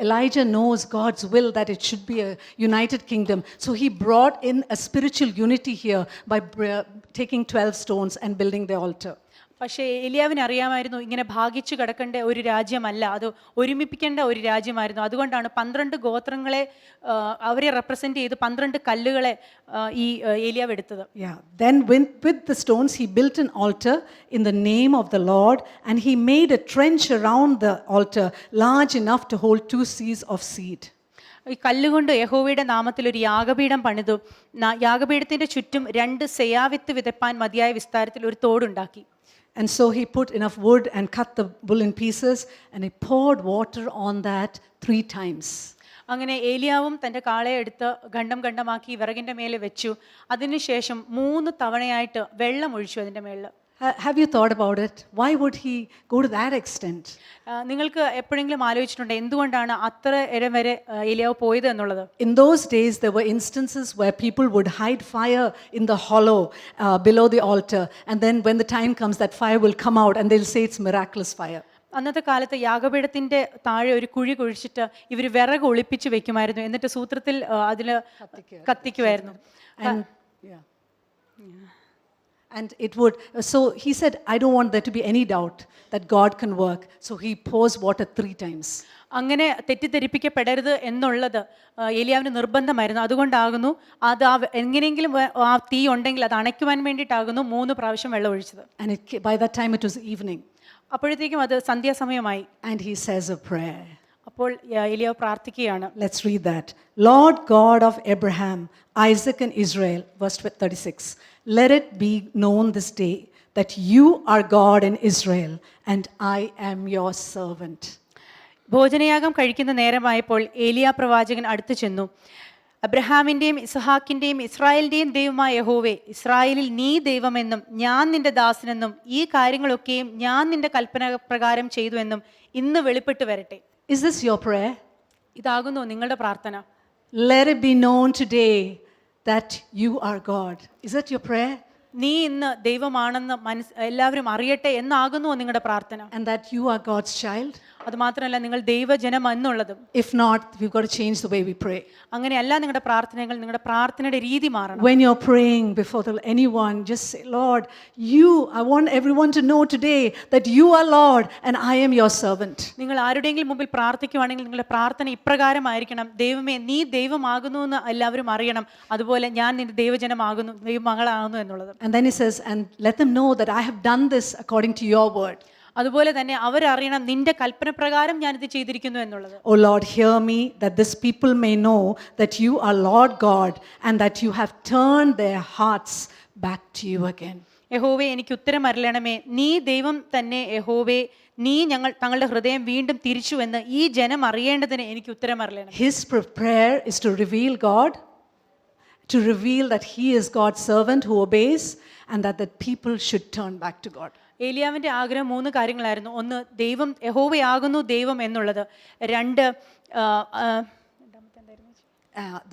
Elijah knows God's will that it should be a united kingdom. So he brought in a spiritual unity here by taking 12 stones and building the altar. പക്ഷേ ഏലിയാവിന് അറിയാമായിരുന്നു ഇങ്ങനെ ഭാഗിച്ചു കിടക്കേണ്ട ഒരു രാജ്യമല്ല, അത് ഒരുമിപ്പിക്കേണ്ട ഒരു രാജ്യമായിരുന്നു. അതുകൊണ്ടാണ് 12 ഗോത്രങ്ങളെ അവരെ റെപ്രസെന്റ് ചെയ്ത് 12 കല്ലുകളെ ഈ ഏലിയാവ് എടുത്തത്. Then with the stones he built an altar in the name of the Lord, and he made a trench around the altar large enough to hold 2 seahs of seed. ഈ കല്ലുകൊണ്ട് യഹോവയുടെ നാമത്തിൽ ഒരു യാഗപീഠം പണിതു. യാഗപീഠത്തിന്റെ ചുറ്റും 2 സെയാവിത്ത് വിതപ്പാൻ മതിയായ വിസ്താരത്തിൽ ഒരു തോടുണ്ടാക്കി. And so he put enough wood and cut the bull in pieces, and he poured water on that 3 times. അങ്ങനെ ഏലിയാവും തൻ്റെ കാളയെ എടുത്ത് ഖണ്ഡമാക്കി വിറകിൻ്റെ മേലെ വെച്ചു. അതിനുശേഷം 3 തവണയായിട്ട് വെള്ളം ഒഴിച്ചു അതിൻ്റെ മേളിൽ. Have you thought about it? Why would he go to that extent? നിങ്ങൾക്ക് എപ്പോഴെങ്കിലും ആലോചിച്ചിട്ടുണ്ടോ എന്തുകൊണ്ടാണ് അത്ര ഇരം വരെ ഏലിയാവ് പോയത് എന്നുള്ളത്? In those days, there were instances where people would hide fire in the hollow below the altar. And then when the time comes, that fire will come out and they'll say it's miraculous fire. അന്നത്തെ കാലത്ത് യാഗപീഠത്തിന്റെ താഴെ ഒരു കുഴി കുഴിച്ചിട്ട് ഇവർ വിറക് ഒളിപ്പിച്ച് വെക്കുമായിരുന്നു. എന്നിട്ട് സൂത്രത്തിൽ അതിൽ കത്തിക്കുമായിരുന്നു. And yeah. And it would, so he said, I don't want there to be any doubt that God can work. So he pours water 3 times. അങ്ങനെ തെറ്റിദ്ധരിപ്പിക്കപ്പെടരുത് എന്നുള്ളത് ഏലിയാവിന് നിർബന്ധമായിരുന്നു. അതുകൊണ്ടാകുന്നു അത് എങ്ങനെയെങ്കിലും ആ തീ ഉണ്ടെങ്കിൽ അത് അണയ്ക്കുവാൻ വേണ്ടിയിട്ടാകുന്നു 3 പ്രാവശ്യം വെള്ളം ഒഴിച്ചത്. And by that time it was evening. അപ്പോഴത്തേക്കും അത് സന്ധ്യാസമയമായി. And he says a prayer. അപ്പോൾ ഏലിയാവ് പ്രാർത്ഥിക്കുകയാണ്. Let's read that. Lord God of Abraham, Isaac and Israel, verse 36. Let it be known this day that you are God in Israel and I am your servant. ഭോജനയാഗം കഴിക്കുന്ന നേരമായപ്പോൾ ഏലിയാ പ്രവാചകൻ അടുത്തു ചെന്നു. അബ്രഹാമിൻ്റെയും ഇസ്ഹാക്കിൻ്റെയും ഇസ്രായേലിൻ്റെയും ദൈവമായ യഹോവേ, ഇസ്രായേലിൽ നീ ദൈവമെന്നും ഞാൻ നിന്റെ ദാസനെന്നും ഈ കാര്യങ്ങളൊക്കെയും ഞാൻ നിന്റെ കൽപ്പന പ്രകാരം ചെയ്തു എന്നും ഇന്ന് വെളിപ്പെട്ട് വരട്ടെ. Is this your prayer? ഇതാകുന്നു നിങ്ങളുടെ പ്രാർത്ഥന. Let it be known today that you are God. Is that your prayer? നീ ഇന്ന് ദൈവമാണെന്ന് എല്ലാവരും അറിയട്ടെ എന്നാകുന്നു നിങ്ങളുടെ പ്രാർത്ഥന. And that you are God's child? അത് മാത്രമല്ല നിങ്ങൾ ദൈവജനം എന്നുള്ളതും. If not, we've got to change the way we pray. അങ്ങനെയല്ല നിങ്ങളുടെ പ്രാർത്ഥനകൾ, നിങ്ങളുടെ പ്രാർത്ഥനയുടെ രീതി മാറണം. When you're praying before anyone, just say, Lord, I want everyone to know today that you are Lord and I am your servant. നിങ്ങൾ ആരുടെയെങ്കിലും മുമ്പിൽ പ്രാർത്ഥിക്കുവാണെങ്കിൽ നിങ്ങളുടെ പ്രാർത്ഥന ഇപ്രകാരമായിരിക്കണം: ദൈവമേ, നീ ദൈവമാകുന്നു എന്ന് എല്ലാവരും അറിയണം, അതുപോലെ ഞാൻ നിന്റെ ദൈവജനമാകുന്നു, ദൈവമകളാകുന്നു എന്നുള്ളത്. And then he says, and let them know that I have done this according to your word. അതുപോലെ തന്നെ അവരറിയണം നിന്റെ കൽപ്പന പ്രകാരം ഞാനിത് ചെയ്തിരിക്കുന്നു എന്നുള്ളത്. O Lord, hear me, that this people may know that you are Lord God and that you have turned their hearts back to you again. യഹോവേ, എനിക്ക് ഉത്തരം അരുളണമേ, നീ ദൈവം തന്നെ. യഹോവേ, നീ തങ്ങളുടെ ഹൃദയം വീണ്ടും തിരിച്ചു എന്ന് ഈ ജനം അറിയേണ്ടതിന് എനിക്ക് ഉത്തരം അരുളണം. His prayer is to reveal God, to reveal that he is God's servant who obeys, and that the people should turn back to God. ഏലിയാവിന്റെ ആഗ്രഹം 3 കാര്യങ്ങളായിരുന്നു. 1, ദൈവം യഹോവയാകുന്നു ദൈവം എന്നുള്ളത്. 2,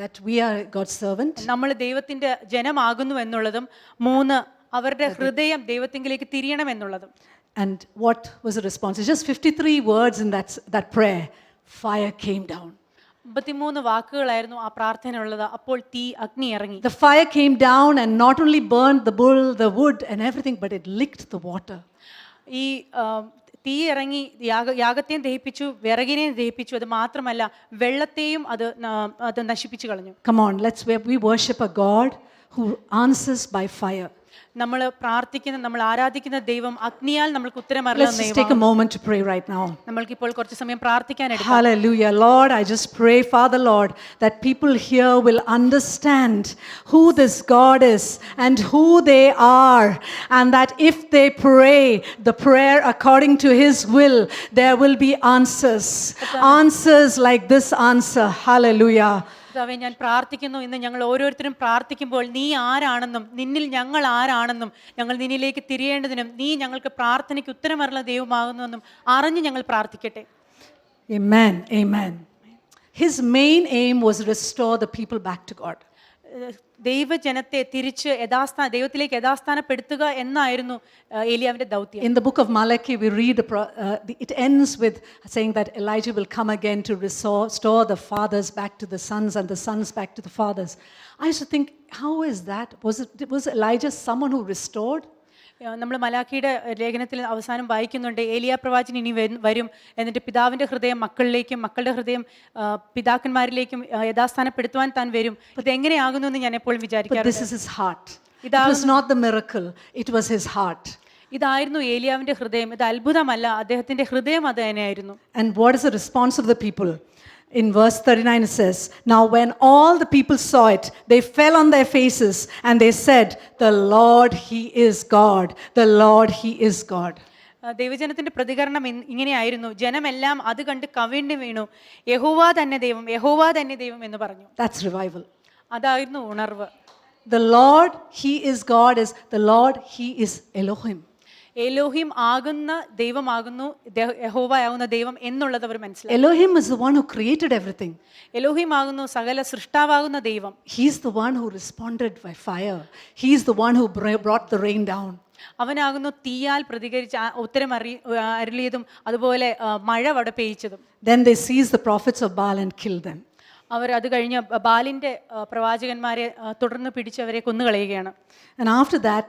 that we are God's servant. നമ്മൾ ദൈവത്തിന്റെ ജനമാകുന്നു എന്നുള്ളതും. 3, അവരുടെ ഹൃദയം ദൈവത്തിങ്കിലേക്ക് തിരിയണം എന്നുള്ളതും. And what was the response? It's just 53 words in that prayer. Fire came down. 53 വാക്കുകളായിരുന്നു ആ പ്രാർത്ഥനയുള്ളത്. അപ്പോൾ അഗ്നി ഇറങ്ങി. The fire came down and not only burned the bull, the wood and everything, but it licked the water. ഈ തീ ഇറങ്ങി യാഗത്തെയും ദഹിപ്പിച്ചു, വിറകിനെയും ദഹിപ്പിച്ചു. അത് മാത്രമല്ല വെള്ളത്തെയും അത് നശിപ്പിച്ചു കളഞ്ഞു. Come on, we worship a God who answers by fire. നമ്മൾ പ്രാർത്ഥിക്കുന്ന, നമ്മൾ ആരാധിക്കുന്ന ദൈവം അഗ്നിയാൽ നമ്മൾക്ക് ഉത്തരം Let's അരുളുന്ന just take a moment to pray right now. നമ്മൾക്ക് ഇപ്പോൾ കുറച്ച് സമയം പ്രാർത്ഥിക്കാൻ എടുക്കാം. Hallelujah. Lord, I just pray, Father Lord, that people here will understand who this God is and who they are, and that if they pray the prayer according to His will, there will be answers like this answer. Hallelujah. ഞാൻ പ്രാർത്ഥിക്കുന്നു, ഇന്ന് ഞങ്ങൾ ഓരോരുത്തരും പ്രാർത്ഥിക്കുമ്പോൾ നീ ആരാണെന്നും നിന്നിൽ ഞങ്ങൾ ആരാണെന്നും ഞങ്ങൾ നിന്നിലേക്ക് തിരിയേണ്ടതിനും നീ ഞങ്ങൾക്ക് പ്രാർത്ഥനയ്ക്ക് ഉത്തരമരുളുന്ന ദൈവമാകുന്നുവെന്നും അറിഞ്ഞ് ഞങ്ങൾ പ്രാർത്ഥിക്കട്ടെ. Amen. Amen. His main aim was to restore the people back to God. ദൈവജനത്തെ തിരിച്ച് ദൈവത്തിലേക്ക് യഥാസ്ഥാനപ്പെടുത്തുക എന്നായിരുന്നു ഏലിയാവിന്റെ ദൗത്യം. In the book of Malachi, we read it ends with saying that Elijah will come again to restore the fathers back to the sons and the sons back to the fathers. I used to think, how is that? Was Elijah someone who restored? നമ്മൾ മലാഖിയുടെ ലേഖനത്തിൽ അവസാനം വായിക്കുന്നുണ്ട്, ഏലിയാ പ്രവാചകൻ ഇനി വരും, എന്നിട്ട് പിതാവിന്റെ ഹൃദയം മക്കളിലേക്കും മക്കളുടെ ഹൃദയം പിതാക്കന്മാരിലേക്കും യഥാസ്ഥാനപ്പെടുത്തുവാൻ താൻ വരും. ഇതെങ്ങനെയാകുന്നു എന്ന് ഞാൻ എപ്പോഴും വിചാരിക്കാറുണ്ട്. This is his heart. It was not the miracle, it was his heart. ഇതായിരുന്നു ഏലിയാവിന്റെ ഹൃദയം. ഇത് അത്ഭുതമല്ല, അദ്ദേഹത്തിന്റെ ഹൃദയം അത് തന്നെയായിരുന്നു. And what is the response of the people? In verse 39 it says, now when all the people saw it, they fell on their faces and they said, the Lord, He is God. The Lord, He is God. ദൈവജനത്തിന്റെ പ്രതികരണം ഇങ്ങനെയായിരുന്നു. ജനമെല്ലാം അത് കണ്ട് കവിണ്ണു വീണു, യഹോവ തന്നെ ദൈവം, യഹോവ തന്നെ ദൈവം എന്ന് പറഞ്ഞു. That's revival. അതായിരുന്നു ഉണർവ്. The Lord, He is God, is the Lord, He is Elohim. Elohim ആകുന്ന ദൈവമാകുന്നു യഹോവ ആകുന്ന ദൈവം എന്നുള്ളത് അവർ മനസ്സിലാക്കി. Elohim is the one who created everything. Elohim ആകുന്നു സകല സൃഷ്ടാവാകുന്ന ദൈവം. He's the one who responded by fire. He's the one who brought the rain down. അവനാകുന്നു തീയാൽ പ്രതികരിച്ച് ഉത്തരം അരുളിയതും അതുപോലെ മഴ വട പെയ്യിച്ചതും. Then they seized the prophets of Baal and killed them. അവർ അത് കഴിഞ്ഞ് ബാലിന്റെ പ്രവാചകന്മാരെ തുടർന്ന് പിടിച്ച് അവരെ കൊന്നുകളയുകയാണ്. And after that,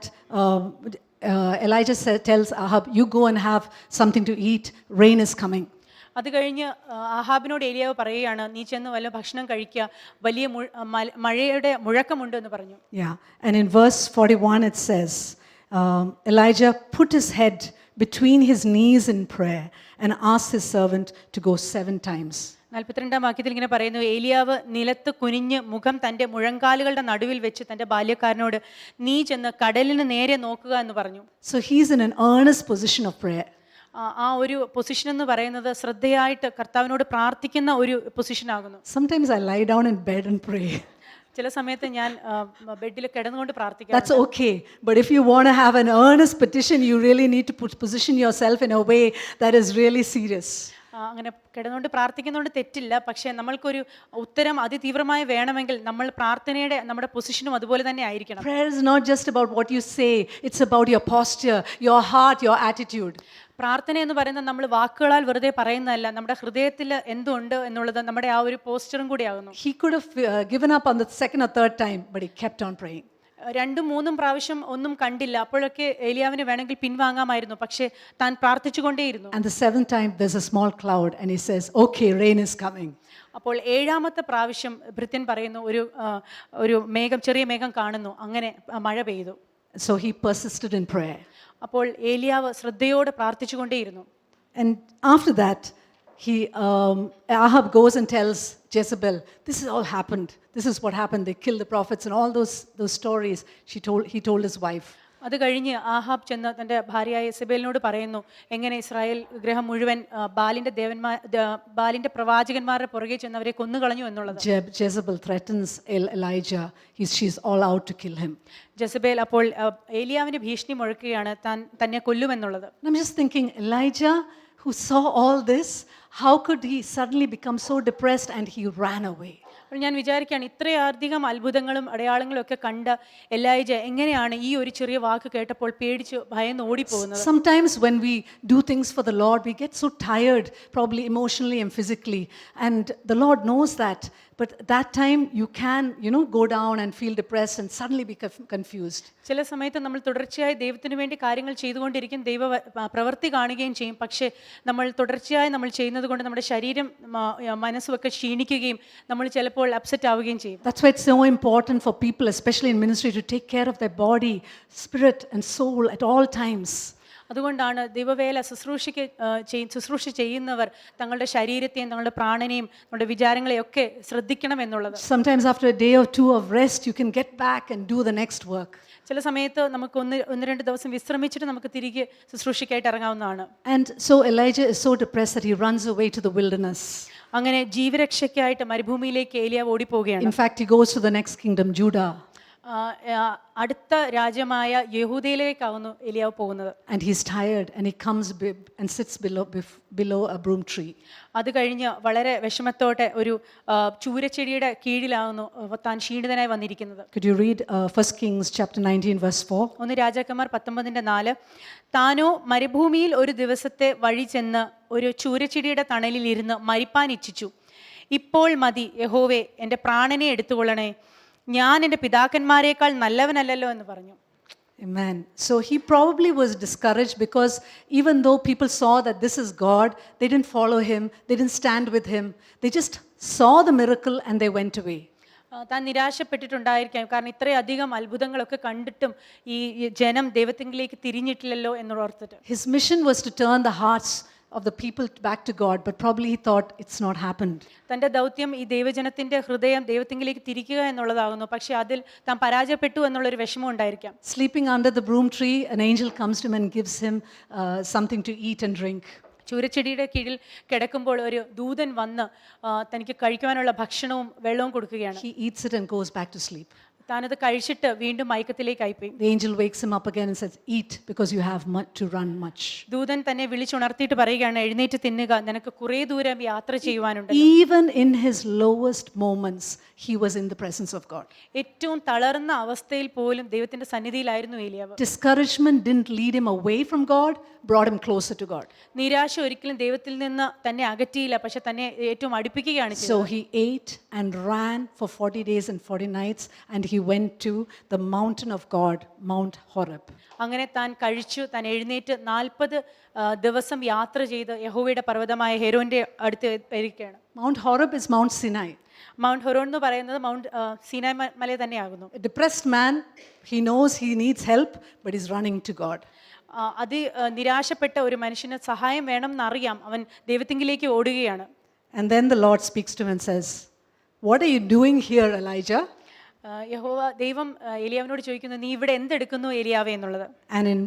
Elijah tells Ahab, "You go and have something to eat. Rain is coming." അത് കഴിഞ്ഞ് ആഹാബിനോട് ഏലിയാവ് പറയുകയാണ്, നീ ചെന്ന് വല്ല ഭക്ഷണം കഴിക്കുക, വലിയ മഴയുടെ മുഴക്കമുണ്ട് എന്ന് പറഞ്ഞു. Yeah, and in verse 41 it says, Elijah put his head between his knees in prayer and asked his servant to go 7 times. 42-ാം വാക്യത്തിൽ ഇങ്ങനെ പറയുന്നു, ഏലിയാവ് നിലത്ത് കുനിഞ്ഞ് മുഖം തൻ്റെ മുഴങ്കാലുകളുടെ നടുവിൽ വെച്ച് തൻ്റെ ബാല്യക്കാരനോട് നീ ചെന്ന് കടലിന് നേരെ നോക്കുക എന്ന് പറഞ്ഞു. So he's in an earnest position of prayer. ആ ഒരു പൊസിഷൻ എന്ന് പറയുന്നത് ശ്രദ്ധയായിട്ട് കർത്താവിനോട് പ്രാർത്ഥിക്കുന്ന ഒരു പൊസിഷൻ ആകുന്നു. Sometimes I lie down in bed and pray. ചില സമയത്ത് ഞാൻ ബെഡിൽ കിടന്നുകൊണ്ട് പ്രാർത്ഥിക്കാം. That's okay. But if you want to have an earnest petition, you really need to position yourself in a way that is really serious. അങ്ങനെ കിടന്നുകൊണ്ട് പ്രാർത്ഥിക്കുന്നതുകൊണ്ട് തെറ്റില്ല. പക്ഷേ നമ്മൾക്കൊരു ഉത്തരം അതിതീവ്രമായി വേണമെങ്കിൽ നമ്മൾ പ്രാർത്ഥനയുടെ നമ്മുടെ പൊസിഷനും അതുപോലെ തന്നെ ആയിരിക്കണം. Prayer is not just about what you say. It's about your posture, your heart, your attitude. പ്രാർത്ഥന എന്ന് പറയുന്നത് നമ്മൾ വാക്കുകളാൽ വെറുതെ പറയുന്നതല്ല, നമ്മുടെ ഹൃദയത്തിൽ എന്തുണ്ട് എന്നുള്ളത് നമ്മുടെ ആ ഒരു പോസ്ചറും കൂടിയാകുന്നു. He could have given up on the second or third time, but he kept on praying. 2-3 പ്രാവശ്യം ഒന്നും കണ്ടില്ല, അപ്പോഴൊക്കെ ഏലിയാവിന് വേണമെങ്കിൽ പിൻവാങ്ങാമായിരുന്നു, പക്ഷേ താൻ പ്രാർത്ഥിച്ചുകൊണ്ടേയിരുന്നു. And the 7th time there's a small cloud and he says, "Okay, rain is coming." അപ്പോൾ 7-ാമത്തെ പ്രാവശ്യം ഭൃത്യൻ പറയുന്നു, ഒരു മേഘം, ചെറിയ മേഘം കാണുന്നു, അങ്ങനെ മഴ പെയ്തു. So he persisted in prayer. അപ്പോൾ ഏലിയാവ് ശ്രദ്ധയോടെ പ്രാർത്ഥിച്ചുകൊണ്ടേയിരുന്നു. And after that, Ahab goes and tells Jezebel, "This has all happened. This is what happened. They killed the prophets," and all those stories he told his wife. അത് കഴിഞ്ഞ് ആഹാബ് ചെന്ന് തൻ്റെ ഭാര്യയായ യെസബേലിനോട് പറയുന്നു, എങ്ങനെ ഇസ്രായേൽ ഗൃഹം മുഴുവൻ ബാലിന്റെ പ്രവാചകന്മാരുടെ പുറകെ ചെന്ന് അവരെ കൊന്നുകളഞ്ഞു എന്നുള്ളത്. Jezebel threatens Elijah. She's all out to kill him. ജെസബേൽ അപ്പോൾ ഏലിയാവിന് ഭീഷണി മുഴക്കുകയാണ്, തന്നെ കൊല്ലുമെന്നുള്ളത്. I'm just thinking, Elijah, who saw all this, how could he suddenly become so depressed and he ran away? അപ്പോൾ ഞാൻ വിചാരിക്കുകയാണ്, ഇത്രയധികം അത്ഭുതങ്ങളും അടയാളങ്ങളും ഒക്കെ കണ്ട എലൈജ എങ്ങനെയാണ് ഈ ഒരു ചെറിയ വാക്ക് കേട്ടപ്പോൾ പേടിച്ച് ഭയന്ന് ഓടിപ്പോകുന്നത്. Sometimes when we do things for the Lord, we get so tired, probably emotionally and physically, and the Lord knows that. But that time you can, go down and feel depressed and suddenly be confused. ചില സമയത്ത് നമ്മൾ തുടർച്ചയായി ദൈവത്തിന് വേണ്ടി കാര്യങ്ങൾ ചെയ്തുകൊണ്ടിരിക്കും, ദൈവ പ്രവൃത്തി കാണുകയും ചെയ്യും. പക്ഷേ നമ്മൾ തുടർച്ചയായി നമ്മൾ ചെയ്യുന്നത് കൊണ്ട് നമ്മുടെ ശരീരം മനസ്സുമൊക്കെ ക്ഷീണിക്കുകയും നമ്മൾ ചിലപ്പോൾ അപ്സെറ്റ് ആവുകയും ചെയ്യും. That's why it's so important for people, especially in ministry, to take care of their body, spirit and soul at all times. അതുകൊണ്ടാണ് ദൈവവേല ശുശ്രൂഷ ചെയ്യുന്നവർ തങ്ങളുടെ ശരീരത്തെയും തങ്ങളുടെ പ്രാണനെയും നമ്മുടെ വിചാരങ്ങളെയൊക്കെ ശ്രദ്ധിക്കണം എന്നുള്ളത്. Sometimes after a day or 2 of rest, you can get back and do the next work. ചില സമയത്ത് നമുക്ക് 1-2 ദിവസം വിശ്രമിച്ചിട്ട് നമുക്ക് തിരികെ ശുശ്രൂഷയ്ക്കായിട്ട് ഇറങ്ങാവുന്നതാണ്. And so Elijah is so depressed that he runs away to the wilderness. അങ്ങനെ ജീവരക്ഷയ്ക്കായിട്ട് മരുഭൂമിയിലേക്ക് ഏലിയാവ് ഓടിപ്പോവുകയാണ്. In fact, he goes to the next kingdom, Judah. അടുത്ത രാജ്യമായ യഹൂദയിലേക്കാവുന്നു ഏലിയാവ് പോകുന്നത്. And he's tired and he comes and sits below a broom tree. അത് കഴിഞ്ഞ് വളരെ വിഷമത്തോടെ ഒരു ചൂരച്ചെടിയുടെ കീഴിലാവുന്നു താൻ ക്ഷീണിതനായി വന്നിരിക്കുന്നത്. Could you read 1 Kings chapter 19 verse 4? 1 രാജാക്കന്മാർ 19:4. താനോ മരുഭൂമിയിൽ ഒരു ദിവസത്തെ വഴി ചെന്ന് ഒരു ചൂരച്ചെടിയുടെ തണലിൽ ഇരുന്ന് മരിപ്പാൻ ഇച്ഛിച്ചു. ഇപ്പോൾ മതി യഹോവേ, എൻ്റെ പ്രാണനെ എടുത്തുകൊള്ളണേ, ഞാൻ എൻ്റെ പിതാക്കന്മാരെക്കാൾ നല്ലവനല്ലല്ലോ എന്ന് പറഞ്ഞു. Amen. So he probably was discouraged because even though people saw that this is God, they didn't follow him, they didn't stand with him. They just saw the miracle and they went away. താൻ നിരാശപ്പെട്ടിട്ടുണ്ടായിരിക്കാം, കാരണം ഇത്രയധികം അത്ഭുതങ്ങളൊക്കെ കണ്ടിട്ടും ഈ ജനം ദൈവത്തിലേക്ക് തിരിഞ്ഞിട്ടില്ലല്ലോ എന്നോർത്തിട്ട്. His mission was to turn the hearts of the people back to God, but probably he thought it's not happened. തൻ്റെ ദൗത്യം ഈ ദൈവജനത്തിന്റെ ഹൃദയം ദൈവത്തിലേക്ക് തിരിക്കുക എന്നുള്ളതാകുന്നു, പക്ഷേ അതിൽ താൻ പരാജയപ്പെട്ടു എന്നുള്ളൊരു വിഷമം ഉണ്ടായിരിക്കാം. Sleeping under the broom tree, an angel comes to him and gives him something to eat and drink. ചൂരച്ചെടിയുടെ കീഴിൽ കിടക്കുമ്പോൾ ഒരു ദൂതൻ വന്ന് തനിക്ക് കഴിക്കുവാനുള്ള ഭക്ഷണവും വെള്ളവും കൊടുക്കുകയാണ്. He eats it and goes back to sleep. താനത് കഴിച്ചിട്ട് വീണ്ടും മയക്കത്തിലേക്കായിപ്പോയി. The angel wakes him up again and says, eat because you have much to run much. ദൂതൻ തന്നെ വിളിച്ചുണർത്തിയിട്ട് പറയുകയാണ്, എഴുന്നേറ്റ് തിന്നുക, നിനക്ക് കുറേ ദൂരം യാത്ര ചെയ്യുവാനുണ്ട്. Even in his lowest moments, he was in the presence of God. ഏറ്റവും തളർന്ന അവസ്ഥയിൽ പോലും ദൈവത്തിന്റെ സന്നിധിയിലായിരുന്നു ഏലിയാവ്. Discouragement didn't lead him away from God, brought him closer to God. നിരാശ ഒരിക്കലും ദൈവത്തിൽ നിന്ന് തന്നെ അകറ്റിയില്ല, പക്ഷെ തന്നെ ഏറ്റവും അടുപ്പിക്കുകയാണ് ചെയ്തത്. So he ate and ran for 40 days and 40 nights, and he went to the mountain of God, Mount Horeb. അങ്ങനെ താൻ കഴിച്ചു, താൻ എഴുന്നേറ്റ് 40 ദിവസം യാത്ര ചെയ്ത് യഹോവയുടെ പർവ്വതമായ ഹെരോന്റെ അടുത്ത് വരികയാണ്. Mount Horeb is Mount Sinai. Mount Horeb എന്ന് പറയുന്നത് മൗണ്ട് സീനായ് മല തന്നെയാകുന്നു. A depressed man, he knows he needs help, but he's running to God. നിരാശപ്പെട്ട ഒരു മനുഷ്യന് സഹായം വേണം എന്നറിയാം, അവൻ ദൈവത്തിങ്കിലേക്ക് ഓടുകയാണ്. And then the Lord speaks to him and says, "What are you doing here, Elijah?" ദൈവം ഏലിയാവിനോട് ചോദിക്കുന്നു, നീ ഇവിടെ എന്തെടുക്കുന്നു ഏലിയാവേ എന്നുള്ളത്. And in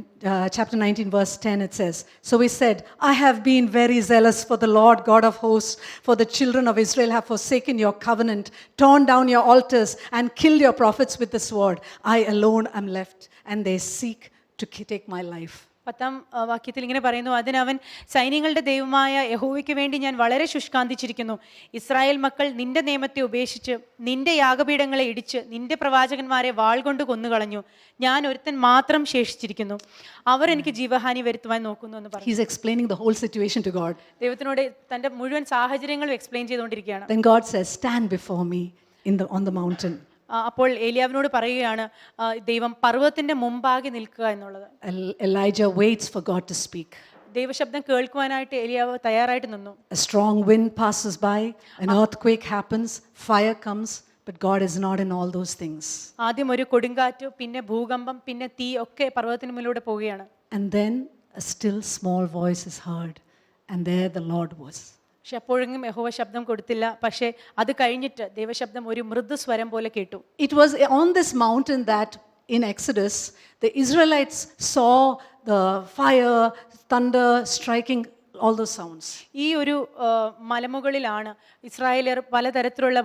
chapter 19 verse 10 it says, "So he said, I have been very zealous for the Lord God of hosts, for the children of Israel have forsaken your covenant, torn down your altars and killed your prophets with the sword. I alone am left, and they seek to take my life." 10-ാം വാക്യത്തിൽ ഇങ്ങനെ പറയുന്നു, അതിനവൻ, സൈന്യങ്ങളുടെ ദൈവമായ യഹോവയ്ക്ക് വേണ്ടി ഞാൻ വളരെ ശുഷ്കാന്തിച്ചിരിക്കുന്നു. ഇസ്രായേൽ മക്കൾ നിന്റെ നിയമത്തെ ഉപേക്ഷിച്ച് നിന്റെ യാഗപീഠങ്ങളെ ഇടിച്ച് നിന്റെ പ്രവാചകന്മാരെ വാൾ കൊണ്ട് കൊന്നുകളഞ്ഞു. ഞാൻ ഒരുത്തൻ മാത്രം ശേഷിച്ചിരിക്കുന്നു, അവർ എനിക്ക് ജീവഹാനി വരുത്തുവാൻ നോക്കുന്നു എന്ന് പറഞ്ഞു. He's explaining the whole situation to God. ദൈവത്തിനോട് തന്റെ മുഴുവൻ സാഹചര്യങ്ങളും എക്സ്പ്ലെയിൻ ചെയ്തുകൊണ്ടിരിക്കുകയാണ്. Then God says, "Stand before me on the mountain." അപ്പോൾ ഏലിയാവിനോട് പറയുകയാണ്, ദൈവം പർവ്വതത്തിന്റെ മുമ്പാകെ നിൽക്കുക എന്നുള്ളത്. Elijah waits for God to speak. ദൈവശബ്ദം കേൾക്കുവാനായിട്ട് ഏലിയാവ് തയ്യാറായിട്ട് നിന്നു. A strong wind passes by, an earthquake happens, fire comes, but God is not in all those things. ആദ്യം ഒരു കൊടുങ്കാറ്റ്, പിന്നെ ഭൂകമ്പം, പിന്നെ തീ ഒക്കെ പർവ്വതത്തിന് മുന്നിലൂടെ പോവുകയാണ്. And then a still small voice is heard, and there the Lord was. പക്ഷെ അപ്പോഴെങ്കിലും യഹോവ ശബ്ദം കൊടുത്തില്ല. പക്ഷേ അത് കഴിഞ്ഞിട്ട് ദൈവശബ്ദം ഒരു മൃദുസ്വരം പോലെ കേട്ടു. It was on this mountain that in Exodus the Israelites saw the fire, thunder striking, all those sounds. ഈ ഒരു മലമുകളിലാണ് ഇസ്രായേലർ പലതരത്തിലുള്ള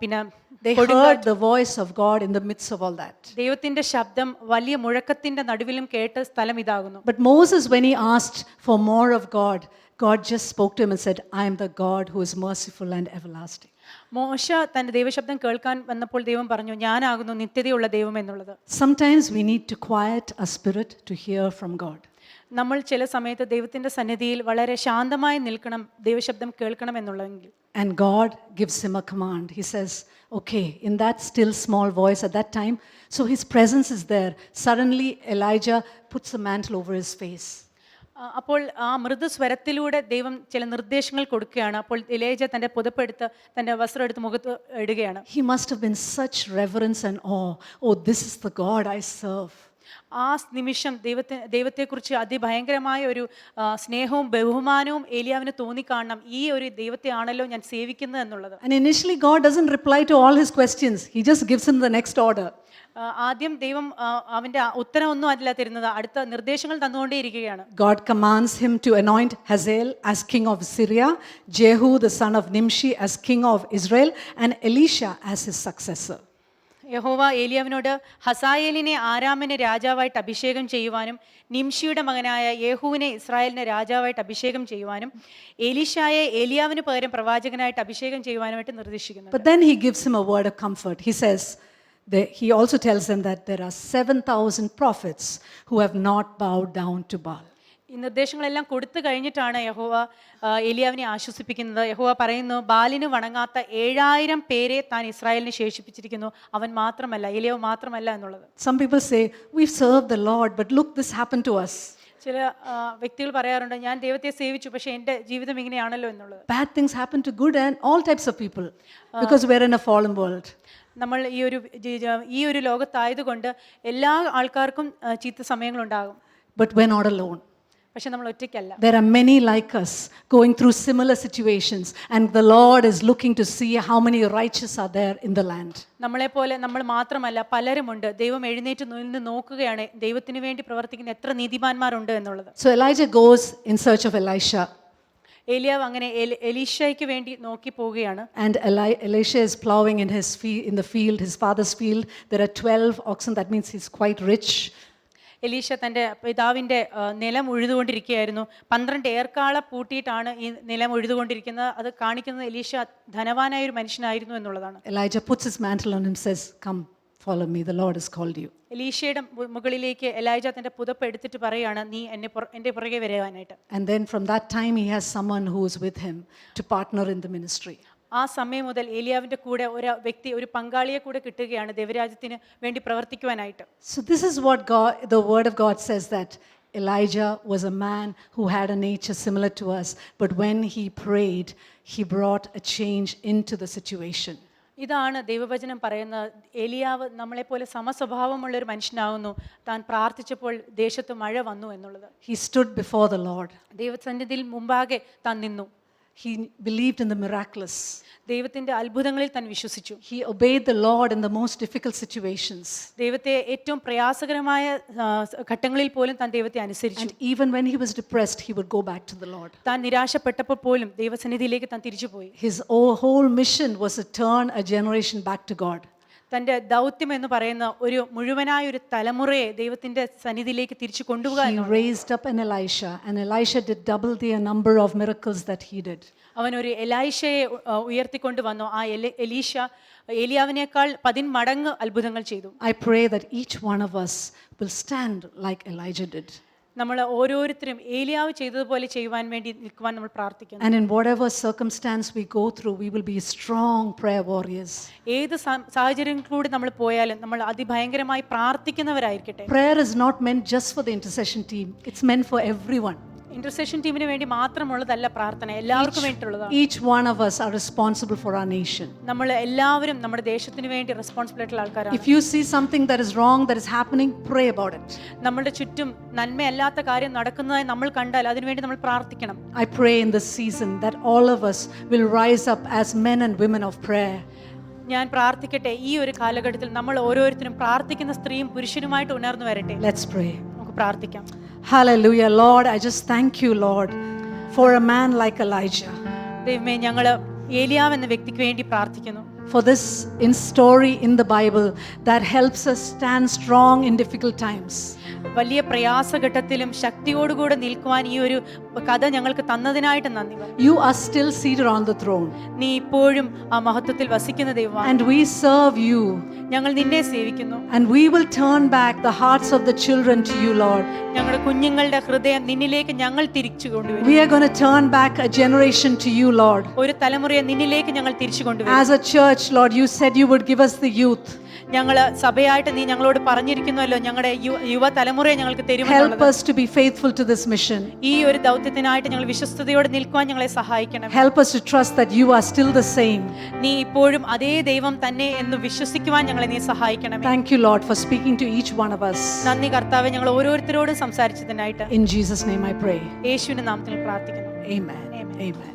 പിന്നെ They heard the voice of God in the midst of all that. ദൈവത്തിന്റെ ശബ്ദം വലിയ മുഴക്കത്തിന്റെ നടുവിലും കേട്ട സ്ഥലം ഇതാകുന്നു. But Moses, when he asked for more of God, God just spoke to him and said, "I am the God who is merciful and everlasting." മോശ തന്റെ ദൈവശബ്ദം കേൾക്കാൻ വന്നപ്പോൾ ദൈവം പറഞ്ഞു, ഞാനാകുന്നു നിത്യതയുള്ള ദൈവം എന്നുള്ളത്. Sometimes we need to quiet our spirit to hear from God. നമ്മൾ ചില സമയത്ത് ദൈവത്തിന്റെ സന്നിധിയിൽ വളരെ ശാന്തമായി നിൽക്കണം, ദൈവശബ്ദം കേൾക്കണം എന്നുള്ളതെങ്കിൽ. And God gives him a command. He says, "Okay, in that still small voice at that time," so his presence is there. Suddenly Elijah puts a mantle over his face. അപ്പോൾ ആ മൃദുസ്വരത്തിലൂടെ ദൈവം ചില നിർദ്ദേശങ്ങൾ കൊടുക്കുകയാണ്. അപ്പോൾ എലീജ തന്റെ പുതപ്പെടുത്ത് തന്റെ വസ്ത്രം എടുത്ത് മുഖത്ത് ഇടുകയാണ്. He must have been such reverence and awe. Oh, this is the God I serve. ആ നിമിഷം ദൈവത്തെക്കുറിച്ച് അതിഭയങ്കരമായ ഒരു സ്നേഹവും ബഹുമാനവും ഏലിയാവിന് തോന്നിക്കാണണം. ഈ ഒരു ദൈവത്തെ ആണല്ലോ ഞാൻ സേവിക്കുന്നത് എന്നുള്ളത്. And initially God doesn't reply to all his questions. He just gives him the next order. ആദ്യം ദൈവം അവന്റെ ഉത്തരം ഒന്നും അല്ല തരുന്നത്, അടുത്ത നിർദ്ദേശങ്ങൾ തന്നുകൊണ്ടേയിരിക്കുകയാണ്. God commands him to anoint Hazael as king of Syria, Jehu the son of Nimshi as king of Israel, and Elisha as his successor. യഹോവ ഏലിയാവിനോട് ഹസായേലിനെ ആരാമിന് രാജാവായിട്ട് അഭിഷേകം ചെയ്യുവാനും നിംഷിയുടെ മകനായ യേഹൂവിനെ ഇസ്രായേലിന് രാജാവായിട്ട് അഭിഷേകം ചെയ്യുവാനും എലീശായെ ഏലിയാവിന് പകരം പ്രവാചകനായിട്ട് അഭിഷേകം ചെയ്യുവാനുമായിട്ട് നിർദ്ദേശിക്കുന്നു. But then he gives him a word of comfort. He says, he also tells them that there are 7,000 prophets who have not bowed down to Baal. ഈ നിർദ്ദേശങ്ങളെല്ലാം കൊടുത്തു കഴിഞ്ഞിട്ടാണ് യഹോവ ഏലിയാവിനെ ആശ്വസിപ്പിക്കുന്നത്. യഹോവ പറയുന്നു, ബാലിന് വണങ്ങാത്ത 7,000 പേരെ താൻ ഇസ്രായേലിന് ശേഷിപ്പിച്ചിരിക്കുന്നു, അവൻ മാത്രമല്ല, ഏലിയാവ് മാത്രമല്ല എന്നുള്ളത്. Some people say, "We've served the Lord, but look, this happened to us." ചില വ്യക്തികൾ പറയാറുണ്ട്, ഞാൻ ദൈവത്തെ സേവിച്ചു, പക്ഷെ എൻ്റെ ജീവിതം ഇങ്ങനെയാണല്ലോ എന്നുള്ളത്. Bad things happen to good and all types of people because we're in a fallen world. നമ്മൾ ഈ ഒരു ലോകത്തായതുകൊണ്ട് എല്ലാ ആൾക്കാർക്കും ചീത്ത സമയങ്ങളുണ്ടാകും. But we're not alone. പക്ഷെ നമ്മൾ ഒറ്റയ്ക്കല്ല. There are many like us going through similar situations, and the Lord is looking to see how many righteous are there in the land. നമ്മളെപ്പോലെ നമ്മൾ മാത്രമല്ല, പലരുമുണ്ട്. ദൈവം എഴുന്നേറ്റ് നിന്ന് നോക്കുകയാണ്, ദൈവത്തിന് വേണ്ടി പ്രവർത്തിക്കുന്ന എത്ര നീതിമാന്മാരുണ്ട് എന്നുള്ളത്. So Elijah goes in search of Elisha. ഏലിയാവ് അങ്ങനെ എലീശയ്ക്ക് വേണ്ടി നോക്കി പോവുകയാണ്. And Elisha is plowing in the field, his father's field. There are 12 oxen. That means he's quite rich. എലീശ തൻ്റെ പിതാവിൻ്റെ നിലം ഉഴുതുകൊണ്ടിരിക്കുകയായിരുന്നു. 12 ഏർക്കാള പൂട്ടിയിട്ടാണ് ഈ നിലം ഉഴുതുകൊണ്ടിരിക്കുന്നത്. അത് കാണിക്കുന്നത് എലീശ ധനവാനായ ഒരു മനുഷ്യനായിരുന്നു എന്നുള്ളതാണ്. Elijah puts his mantle on him, says, "Come, follow me. The Lord has called you." എലീശയുടെ മുകളിലേക്ക് എലൈജ തൻ്റെ പുതപ്പ് എടുത്തിട്ട് പറയുകയാണ്, നീ എൻ്റെ പുറകെ വരാനായിട്ട്. And then from that time he has someone who is with him to partner in the ministry. ആ സമയം മുതൽ ഏലിയാവിൻ്റെ കൂടെ ഒരു പങ്കാളിയെ കൂടെ കിട്ടുകയാണ് ദൈവരാജ്യത്തിന് വേണ്ടി പ്രവർത്തിക്കുവാനായിട്ട്. So this is what the word of God says, that Elijah was a man who had a nature similar to us, but when he prayed, he brought a change into the situation. ഇതാണ് ദൈവവചനം പറയുന്നത്. ഏലിയാവ് നമ്മളെപ്പോലെ സമസ്വഭാവമുള്ള ഒരു മനുഷ്യനാകുന്നു. താൻ പ്രാർത്ഥിച്ചപ്പോൾ ദേശത്ത് മഴ വന്നു എന്നുള്ളത്. He stood before the Lord. ദൈവസന്നിധിയിൽ മുമ്പാകെ താൻ നിന്നു. He believed in the miraculous. ദൈവത്തിന്റെ അത്ഭുതങ്ങളിൽ താൻ വിശ്വസിച്ചു. He obeyed the Lord in the most difficult situations. ദൈവത്തെ ഏറ്റവും പ്രയാസകരമായ ഘട്ടങ്ങളിൽ പോലും താൻ ദൈവത്തെ അനുസരിച്ചു. And even when he was depressed, he would go back to the Lord. താൻ നിരാശപ്പെട്ടപ്പോൾ പോലും ദൈവസന്നിധിയിലേക്ക് താൻ തിരിച്ചുപോയി. His whole mission was to turn a generation back to God. തൻ്റെ ദൗത്യം എന്ന് പറയുന്ന ഒരു മുഴുവനായ ഒരു തലമുറയെ ദൈവത്തിന്റെ സന്നിധിയിലേക്ക് തിരിച്ചു കൊണ്ടുപോകുക. He raised up an Elisha, and Elisha did double the number of miracles that he did. അവൻ ഒരു എലൈഷയെ ഉയർത്തിക്കൊണ്ട് വന്നു. ആ എലീശ ഏലിയാവിനേക്കാൾ 10 മടങ്ങ് അത്ഭുതങ്ങൾ ചെയ്തു. I pray that each one of us will stand like Elijah did. നമ്മൾ ഓരോരുത്തരും ഏലിയാവ് ചെയ്തതുപോലെ ചെയ്യുവാൻ വേണ്ടി നിൽക്കുവാൻ നമ്മൾ പ്രാർത്ഥിക്കുന്നു. And in whatever circumstance we go through, we will be strong prayer warriors. ഏത് സാഹചര്യങ്ങളിലൂടെ നമ്മൾ പോയാലും നമ്മൾ അതിഭയങ്കരമായി പ്രാർത്ഥിക്കുന്നവരായിരിക്കട്ടെ. Prayer is not meant just for the intercession team. It's meant for everyone. Intercession ടീമിന് വേണ്ടി മാത്രമുള്ളതല്ല പ്രാർത്ഥന, എല്ലാവർക്കും വേണ്ടിയുള്ളതാണ്. Each one of us are responsible for our nation. നമ്മൾ എല്ലാവരും നമ്മുടെ ദേശത്തിന് വേണ്ടി റെസ്പോൺസിബിൾ ആയിട്ടുള്ള ആൾക്കാരാണ്. If you see something that is wrong, that is happening, pray about it. നമ്മുടെ ചുറ്റും നന്മയല്ലാത്ത കാര്യം നടക്കുന്നതായി നമ്മൾ കണ്ടാൽ അതിനുവേണ്ടി നമ്മൾ പ്രാർത്ഥിക്കണം. I pray in this season that all of us will rise up as men and women of prayer. ഞാൻ പ്രാർത്ഥിക്കട്ടെ, ഈ ഒരു കാലഘട്ടത്തിൽ നമ്മൾ ഓരോരുത്തരും പ്രാർത്ഥിക്കുന്ന സ്ത്രീയും പുരുഷനുമായിട്ട് ഉണർന്നു വരട്ടെ. Let's pray. നമുക്ക് പ്രാർത്ഥിക്കാം. Hallelujah. Lord, I just thank you, Lord, for a man like Elijah. ദൈവമേ, ഞങ്ങൾ ഏലിയാവ് എന്ന വ്യക്തിക്ക് വേണ്ടി പ്രാർത്ഥിക്കുന്നു. For this story in the Bible that helps us stand strong in difficult times. വലിയ പ്രയാസഘട്ടത്തിലും ശക്തിയോടുകൂടെ നിൽക്കുവാൻ ഈ ഒരു കഥ ഞങ്ങൾക്ക് തന്നതിനായിട്ട് നന്ദി. You are still seated on the throne. നീ ഇപ്പോഴും ആ മഹത്വത്തിൽ വസിക്കുന്ന ദൈവമാണ്. And we serve you. ഞങ്ങൾ നിന്നെ സേവിക്കുന്നു. And we will turn back the hearts of the children to you, Lord. ഞങ്ങളുടെ കുഞ്ഞുങ്ങളുടെ ഹൃദയം നിന്നിലേക്ക് ഞങ്ങൾ തിരിച്ചു കൊണ്ടുവരും. We are going to turn back a generation to you, Lord. ഒരു തലമുറയെ നിന്നിലേക്ക് ഞങ്ങൾ തിരിച്ചു കൊണ്ടുവരും. As a church, Lord, you said you would give us the youth. ഞങ്ങൾ സഭയായിട്ട് നീ ഞങ്ങളോട് പറഞ്ഞിരിക്കുന്നുവല്ലോ, ഞങ്ങളുടെ യുവ തലമുറയെ ഞങ്ങൾക്ക് തരുമെന്നുള്ളത്. Help us to be faithful to this mission. ഈ ഒരു ദൗത്യത്തിനായിട്ട് ഞങ്ങൾ വിശ്വസ്തയോടെ നിൽക്കുവാൻ ഞങ്ങളെ സഹായിക്കണം. Help us to trust that you are still the same. നീ ഇപ്പോഴും അതേ ദൈവം തന്നെ എന്ന് വിശ്വസിക്കുവാൻ ഞങ്ങളെ നീ സഹായിക്കണം. Thank you, Lord, for speaking to each one of us. നന്ദി കർത്താവേ, ഞങ്ങൾ ഓരോരുത്തരോടും സംസാരിച്ചതിനായിട്ട്. In Jesus' name I pray. യേശുവിന്റെ നാമത്തിൽ പ്രാർത്ഥിക്കുന്നു. Amen. Amen.